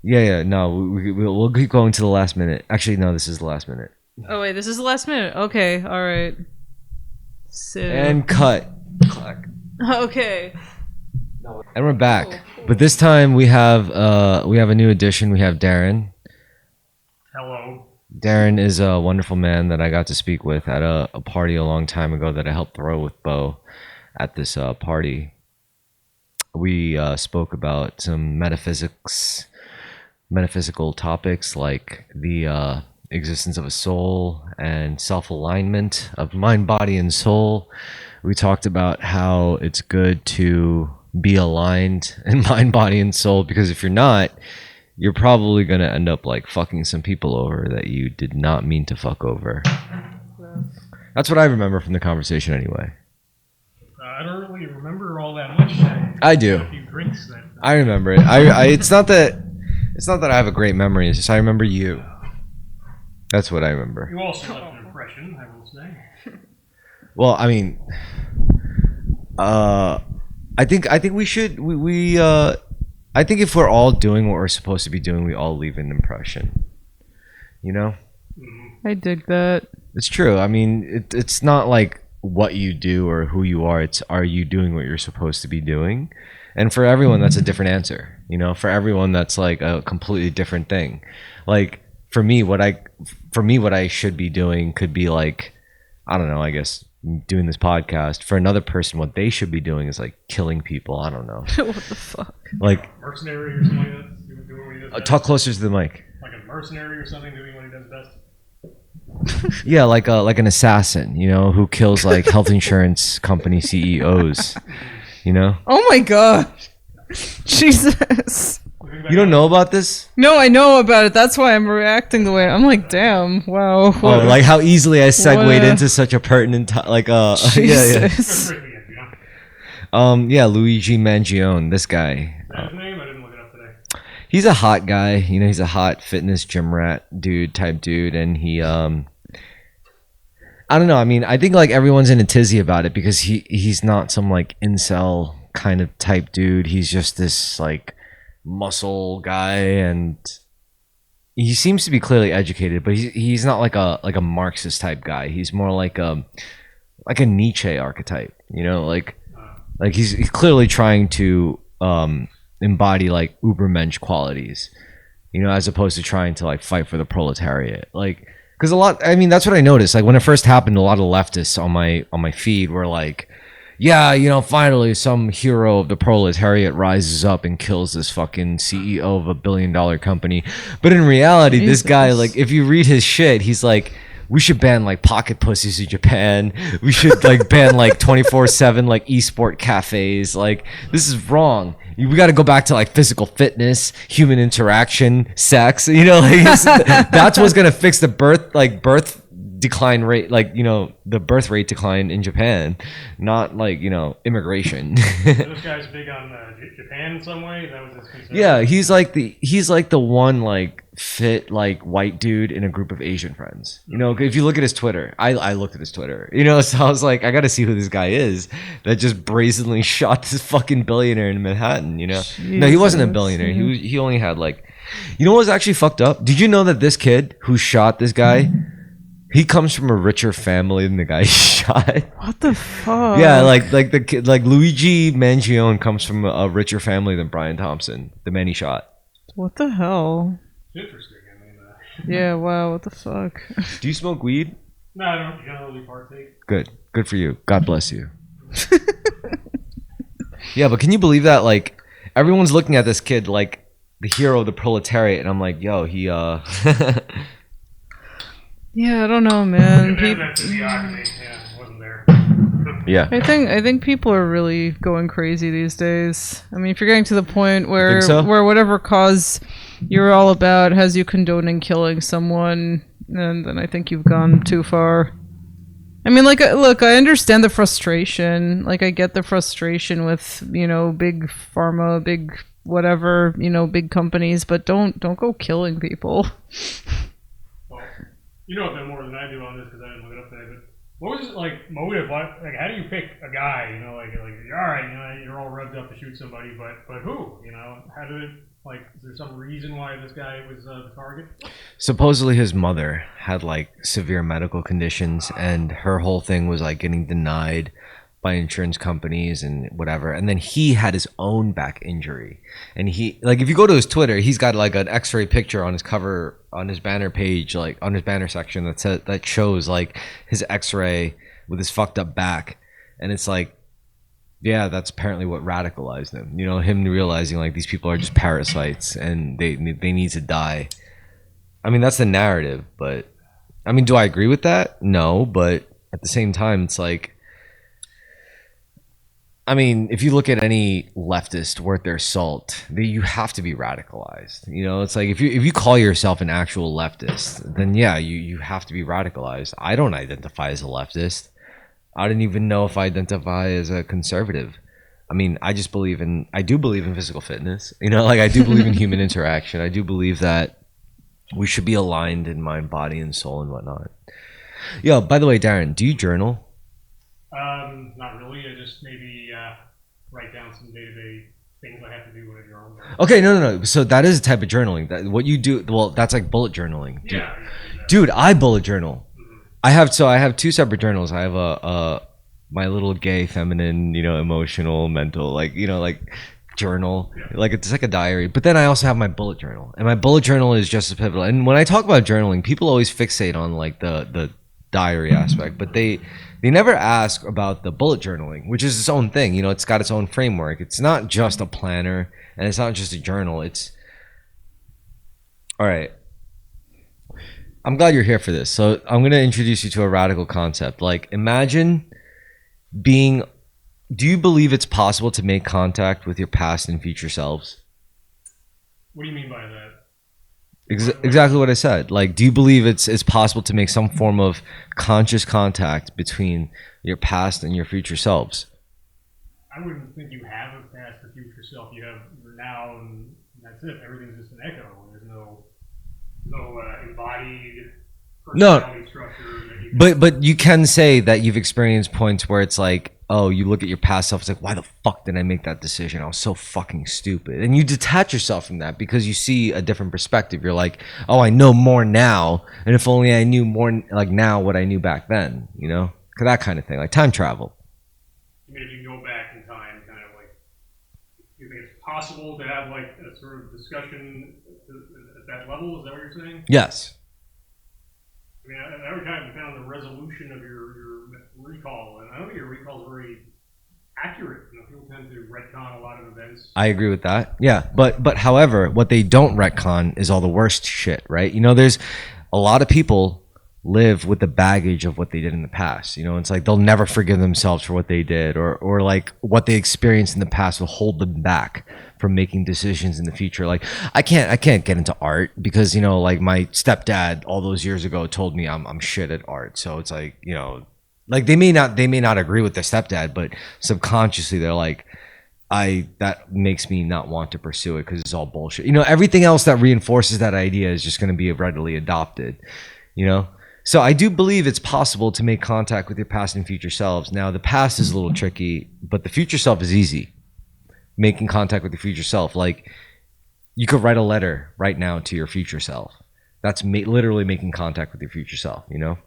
Speaker 2: Yeah. No, we'll keep going to the last minute. Actually, no, this is the last minute.
Speaker 1: Oh wait, this is the last minute. Okay, all right. So.
Speaker 2: And cut. Clack.
Speaker 1: Okay.
Speaker 2: And we're back. But this time we have a new addition. We have Darren.
Speaker 3: Hello.
Speaker 2: Darren is a wonderful man that I got to speak with at a party a long time ago that I helped throw with Bo at this party. We spoke about some metaphysical topics like the existence of a soul and self-alignment of mind, body, and soul. We talked about how it's good to be aligned in mind, body, and soul, because if you're not, you're probably going to end up like fucking some people over that you did not mean to fuck over. That's what I remember from the conversation anyway.
Speaker 3: I don't really remember all that much.
Speaker 2: I do.
Speaker 3: A few drinks that
Speaker 2: I remember it. I it's not that I have a great memory. It's just I remember you. That's what I remember.
Speaker 3: you also left an impression, I will say.
Speaker 2: Well, I mean, I think we should I think if we're all doing what we're supposed to be doing, we all leave an impression. You know?
Speaker 1: I dig that.
Speaker 2: It's true. I mean, it's not like what you do or who you are. It's are you doing what you're supposed to be doing? And for everyone, that's a different answer. You know, for everyone, that's like a completely different thing. Like for me, what I should be doing could be like, I don't know, I guess doing this podcast. For another person, what they should be doing is like killing people. I don't know.
Speaker 1: What the fuck?
Speaker 2: Like
Speaker 3: Mercenary or something like that? Doing what he does best?
Speaker 2: talk closer to the mic.
Speaker 3: Like a mercenary or something doing what he does best?
Speaker 2: Yeah, like an assassin, you know, who kills like health insurance company CEOs. You know?
Speaker 1: Oh my god. Jesus.
Speaker 2: You don't know about this?
Speaker 1: No, I know about it. That's why I'm reacting the way I'm like, damn, wow.
Speaker 2: Oh, like how easily I segued
Speaker 1: What a-
Speaker 2: into such a pertinent yeah.
Speaker 1: Jesus.
Speaker 2: Yeah, Luigi Mangione, this guy.
Speaker 3: Is that his name? I didn't look it up today.
Speaker 2: He's a hot guy, you know, he's a hot fitness gym rat type dude, and he I don't know, I mean, I think like everyone's in a tizzy about it because he's not some like incel kind of type dude. He's just this like muscle guy, and he seems to be clearly educated, but he's not like a Marxist type guy. He's more like a Nietzsche archetype, you know, like he's clearly trying to embody like Ubermensch qualities, you know, as opposed to trying to like fight for the proletariat. Like, because I mean, that's what I noticed. Like when it first happened, a lot of leftists on my feed were like, yeah, you know, finally some hero of the proletariat rises up and kills this fucking CEO of $1 billion company. But in reality,
Speaker 1: Jesus.
Speaker 2: this guy, like, if you read his shit, he's like, we should ban like pocket pussies in Japan. We should like ban like 24/7 like esport cafes. Like, this is wrong. We got to go back to like physical fitness, human interaction, sex. You know, like that's what's gonna fix the birth decline rate, like, you know, the birth rate decline in Japan, not like, you know, immigration.
Speaker 3: So this guy's big on Japan in some way? That was his concern?
Speaker 2: Yeah, he's like the one like fit like white dude in a group of Asian friends. You know, if you look at his Twitter, I looked at his Twitter, you know, so I was like, I got to see who this guy is that just brazenly shot this fucking billionaire in Manhattan, you know. No, he wasn't a billionaire. He only had like, you know what was actually fucked up? Did you know that this kid who shot this guy, he comes from a richer family than the guy he shot?
Speaker 1: What the fuck?
Speaker 2: Yeah, like the kid, like Luigi Mangione comes from a richer family than Brian Thompson, the man he shot.
Speaker 1: What the hell?
Speaker 3: Interesting. I mean,
Speaker 1: Yeah, wow, what the fuck?
Speaker 2: Do you smoke weed?
Speaker 3: no, I don't generally partake.
Speaker 2: Good for you. God bless you. Yeah, but can you believe that? Like, everyone's looking at this kid like the hero of the proletariat, and I'm like, yo, he
Speaker 1: Yeah, I don't know, man.
Speaker 3: That physiognomy, yeah, wasn't there.
Speaker 2: yeah.
Speaker 1: I think people are really going crazy these days. I mean, if you're getting to the point where
Speaker 2: Think so?
Speaker 1: where whatever cause you're all about has you condoning killing someone, then I think you've gone too far. I mean, like, look, I understand the frustration. Like, I get the frustration with, you know, big pharma, big whatever, you know, big companies, but don't go killing people.
Speaker 3: Well, you know a bit more than I do on this because I didn't look it up today, but what was it like motive? Like, how do you pick a guy, you know, like all right, you know, you're all revved up to shoot somebody, but who, you know, how did it Like, is there some reason why this guy was the target?
Speaker 2: Supposedly his mother had like severe medical conditions, and her whole thing was like getting denied by insurance companies and whatever. And then he had his own back injury, and he, like, if you go to his Twitter, he's got like an X-ray picture on his cover, on his banner page, like on his banner section that shows like his X-ray with his fucked up back. And it's like, yeah, that's apparently what radicalized him. You know, him realizing like these people are just parasites and they need to die. I mean, that's the narrative, but I mean, do I agree with that? No, but at the same time, it's like, I mean, if you look at any leftist worth their salt, you have to be radicalized. You know, it's like if you call yourself an actual leftist, then yeah, you have to be radicalized. I don't identify as a leftist. I didn't even know if I identify as a conservative. I mean, I do believe in physical fitness. You know, like I do believe in human interaction. I do believe that we should be aligned in mind, body, and soul and whatnot. Yo, by the way, Darren, do you journal?
Speaker 3: Not really. I just maybe write down some day-to-day things I have to do when I journal.
Speaker 2: Okay, no. So that is a type of journaling. What you do, well, that's like bullet journaling.
Speaker 3: Yeah.
Speaker 2: Dude, I bullet journal. I have two separate journals. I have my little gay, feminine, you know, emotional, mental, like, you know, like journal.
Speaker 3: Yeah.
Speaker 2: Like it's like a diary. But then I also have my bullet journal. And my bullet journal is just as pivotal. And when I talk about journaling, people always fixate on like the diary aspect, but they never ask about the bullet journaling, which is its own thing. You know, it's got its own framework. It's not just a planner and it's not just a journal. It's all right. I'm glad you're here for this. So I'm going to introduce you to a radical concept. Like, imagine do you believe it's possible to make contact with your past and future selves?
Speaker 3: What do you mean by that?
Speaker 2: Exactly what I said. Like, do you believe it's possible to make some form of conscious contact between your past and your future selves?
Speaker 3: I wouldn't think you have a past or future self. You have your now, and that's it. Everything's just an echo. There's no embodied personality structure.
Speaker 2: But you can say that you've experienced points where it's like, oh, you look at your past self, it's like, why the fuck did I make that decision? I was so fucking stupid. And you detach yourself from that because you see a different perspective. You're like, oh, I know more now, and if only I knew more like now what I knew back then, you know? That kind of thing, like time travel.
Speaker 3: I mean, if you go back in time, kind of like, you think it's possible to have like a sort of discussion at that level? Is that what you're saying?
Speaker 2: Yes.
Speaker 3: I mean, that would kind of depend on the resolution of your recall, and I don't think your recall is very accurate. You know, people tend to retcon a lot of events.
Speaker 2: I agree with that. Yeah, but however, what they don't retcon is all the worst shit, right? You know, there's a lot of people live with the baggage of what they did in the past. You know, it's like they'll never forgive themselves for what they did, or like what they experienced in the past will hold them back from making decisions in the future. Like I can't get into art because, you know, like my stepdad all those years ago told me I'm shit at art. So it's like, you know, like they may not agree with their stepdad, but subconsciously they're like, that makes me not want to pursue it because it's all bullshit. You know, everything else that reinforces that idea is just going to be readily adopted, you know? So I do believe it's possible to make contact with your past and future selves. Now, the past is a little tricky, but the future self is easy. Making contact with your future self. Like, you could write a letter right now to your future self. That's literally making contact with your future self, you know?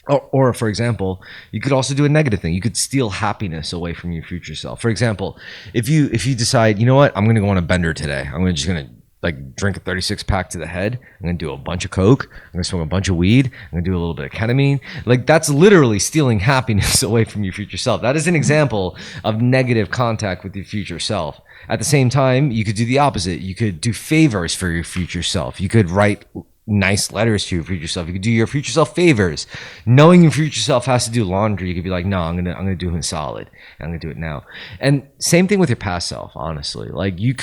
Speaker 2: Or, for example, you could also do a negative thing. You could steal happiness away from your future self. For example, if you decide, you know what, I'm going to go on a bender today. I'm just going to like drink a 36 pack to the head. I'm going to do a bunch of coke. I'm going to smoke a bunch of weed. I'm going to do a little bit of ketamine. Like that's literally stealing happiness away from your future self. That is an example of negative contact with your future self. At the same time, you could do the opposite. You could do favors for your future self. You could write nice letters to your future self. You could do your future self favors. Knowing your future self has to do laundry, you could be like, no, I'm gonna do him solid. I'm gonna do it now. And same thing with your past self, honestly. Like you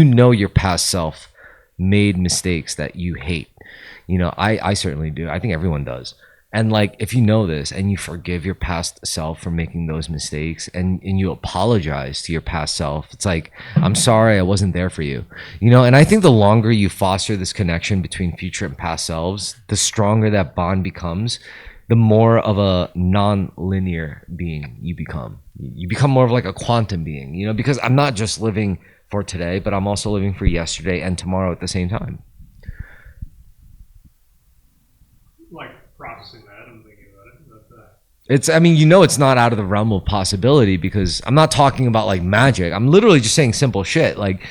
Speaker 2: know your past self made mistakes that you hate. You know, I certainly do. I think everyone does. And like if you know this and you forgive your past self for making those mistakes and you apologize to your past self, it's like, I'm sorry I wasn't there for you. You know, and I think the longer you foster this connection between future and past selves, the stronger that bond becomes, the more of a non-linear being you become. You become more of like a quantum being, you know, because I'm not just living for today, but I'm also living for yesterday and tomorrow at the same time.
Speaker 3: Like processing that and thinking about it.
Speaker 2: It's, I mean, you know, it's not out of the realm of possibility, because I'm not talking about like magic. I'm literally just saying simple shit like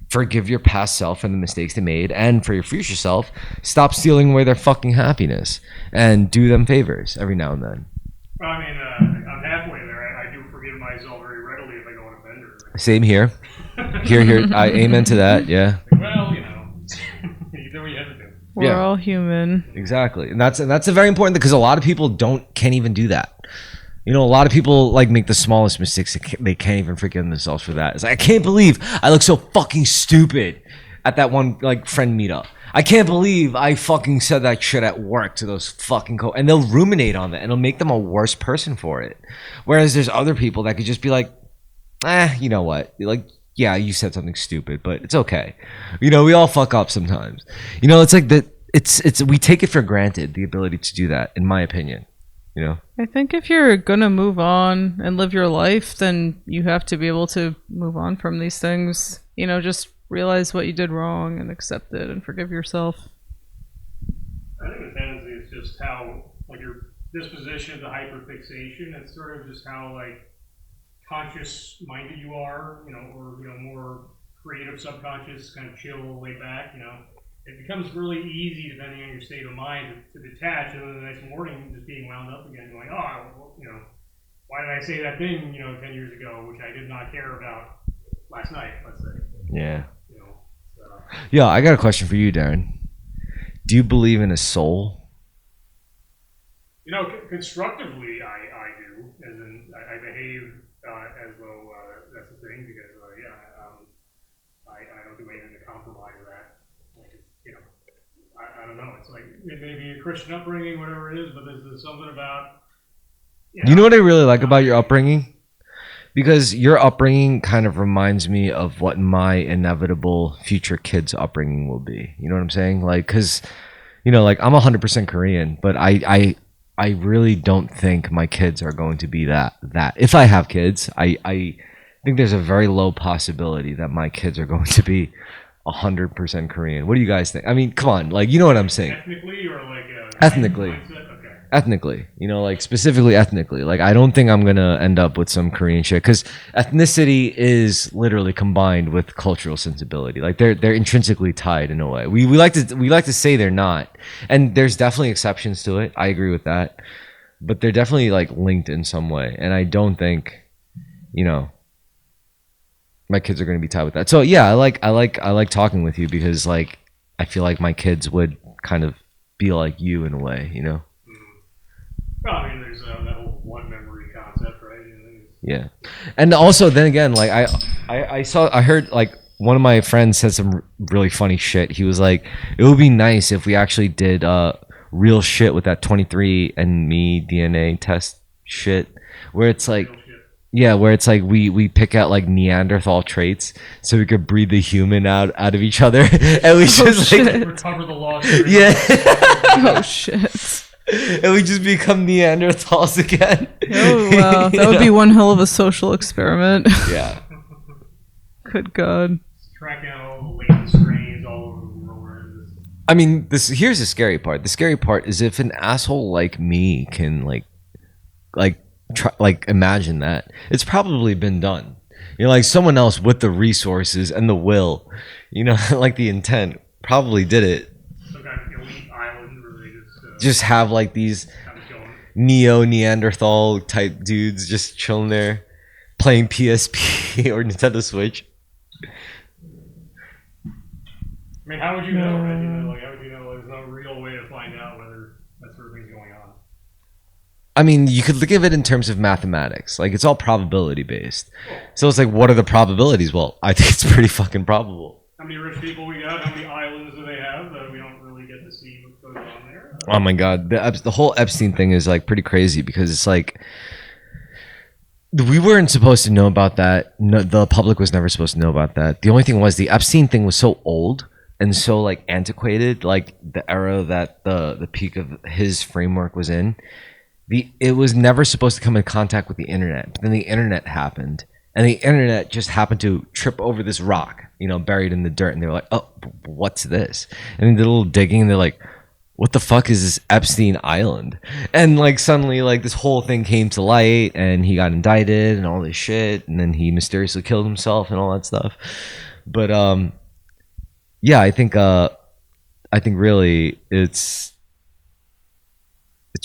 Speaker 2: forgive your past self and the mistakes they made, and for your future self, stop stealing away their fucking happiness and do them favors every now and then.
Speaker 3: Well, I mean, I'm halfway there. I do forgive myself very readily if I go on a bender.
Speaker 2: Same here. Here. I amen to that. Yeah.
Speaker 3: Well, you know, you do what you have to do.
Speaker 1: We're all human.
Speaker 2: Exactly, and that's a very important thing, because a lot of people can't even do that. You know, a lot of people like make the smallest mistakes. They can't even forgive themselves for that. It's like, I can't believe I look so fucking stupid at that one like friend meetup. I can't believe I fucking said that shit at work to those fucking and they'll ruminate on that, and it'll make them a worse person for it. Whereas there's other people that could just be like, you know what? Like, yeah, you said something stupid, but it's okay. You know, we all fuck up sometimes. You know, it's like that. It's we take it for granted, the ability to do that, in my opinion. You know,
Speaker 1: I think if you're gonna move on and live your life, then you have to be able to move on from these things. You know, just realize what you did wrong and accept it and forgive yourself.
Speaker 3: I think the tendency is just how, like, your disposition to hyperfixation. It's sort of just how, like, conscious-minded you are, you know, or, you know, more creative, subconscious, kind of chill, laid back, you know. It becomes really easy, depending on your state of mind, to detach, and then the next morning just being wound up again, going, oh, you know, why did I say that thing, you know, 10 years ago, which I did not care about last night, let's say.
Speaker 2: Yeah.
Speaker 3: You know, so.
Speaker 2: Yeah, I got a question for you, Darren. Do you believe in a soul?
Speaker 3: You know, constructively, I do, as in, I behave as though that's the thing, because, I don't do anything to compromise that. You know, I don't know. It's like maybe a Christian upbringing, whatever it is, but there's something about.
Speaker 2: You know what I really like about your upbringing? Because your upbringing kind of reminds me of what my inevitable future kids' upbringing will be. You know what I'm saying? Like, because, you know, like I'm 100% Korean, but I really don't think my kids are going to be that. If I have kids, I think there's a very low possibility that my kids are going to be 100% Korean. What do you guys think? I mean, come on, like, you know what I'm saying?
Speaker 3: Ethnically, or like
Speaker 2: ethnically.
Speaker 3: Okay.
Speaker 2: Ethnically, you know, like specifically ethnically. Like, I don't think I'm gonna end up with some Korean shit, because ethnicity is literally combined with cultural sensibility. Like, they're intrinsically tied in a way. We like to say they're not, and there's definitely exceptions to it. I agree with that, but they're definitely like linked in some way. And I don't think, you know, my kids are going to be tied with that. So yeah, I like talking with you, because like I feel like my kids would kind of be like you in a way, you know.
Speaker 3: Well, I mean, there's that whole one memory concept, right?
Speaker 2: Yeah, and also then again, like I heard like one of my friends said some really funny shit. He was like, it would be nice if we actually did real shit with that 23andMe DNA test shit, where it's like. Yeah, where it's like we pick out like Neanderthal traits so we could breed the human out of each other, and we just like
Speaker 3: recover the lost.
Speaker 2: Yeah.
Speaker 1: Oh shit.
Speaker 2: And we just become Neanderthals again.
Speaker 1: Oh wow, that would be one hell of a social experiment.
Speaker 2: Yeah.
Speaker 1: Good God.
Speaker 3: Tracking out all the latent strains all over the world.
Speaker 2: I mean, here's the scary part. The scary part is if an asshole like me can imagine that, it's probably been done. You know, like someone else with the resources and the will, you know, like the intent, probably did it.
Speaker 3: Some kind of elite island where they
Speaker 2: just have like these Neanderthal type dudes just chilling there, playing PSP or Nintendo Switch.
Speaker 3: I mean, how would you know? Right? You know, like, how would you know? There's no real way to find out whether that sort of thing's going on.
Speaker 2: I mean, you could look at it in terms of mathematics. Like, it's all probability based. So it's like, what are the probabilities? Well, I think it's pretty fucking probable.
Speaker 3: How many rich people we got? How many islands do they have that we don't really get to see what goes on there?
Speaker 2: Oh my God. The whole Epstein thing is like pretty crazy, because it's like, we weren't supposed to know about that. No, the public was never supposed to know about that. The only thing was the Epstein thing was so old and so like antiquated, like the era that the peak of his framework was in. It was never supposed to come in contact with the internet, but then the internet happened, and the internet just happened to trip over this rock, buried in the dirt, and they were like, "Oh, what's this?" And they did a little digging, and they're like, "What the fuck is this Epstein Island?" And like suddenly, like this whole thing came to light, and he got indicted and all this shit, and then he mysteriously killed himself and all that stuff. But yeah, I think really it's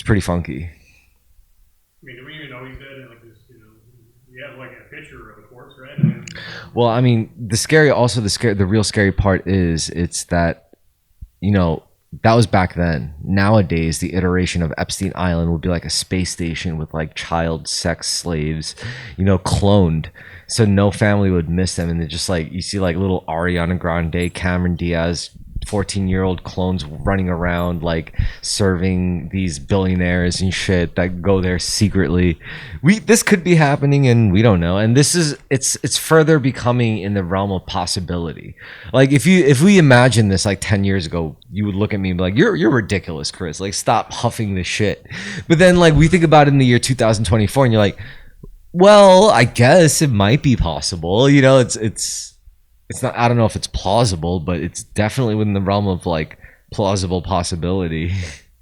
Speaker 2: pretty funky.
Speaker 3: I mean, do we even know he's dead? Like, we have like a picture of the corpse, right?
Speaker 2: Well, I mean, the real scary part is it's that, that was back then. Nowadays, the iteration of Epstein Island would be like a space station with like child sex slaves, cloned. So no family would miss them. And they're just like, you see like little Ariana Grande, Cameron Diaz, 14-year-old clones running around like serving these billionaires and shit that go there secretly. This could be happening and we don't know. And it's further becoming in the realm of possibility. Like if we imagine this like 10 years ago, you would look at me and be like, you're ridiculous, Chris. Like stop huffing this shit. But then like we think about it in the year 2024 and you're like, well, I guess it might be possible. It's not, I don't know if it's plausible, but it's definitely within the realm of like plausible possibility.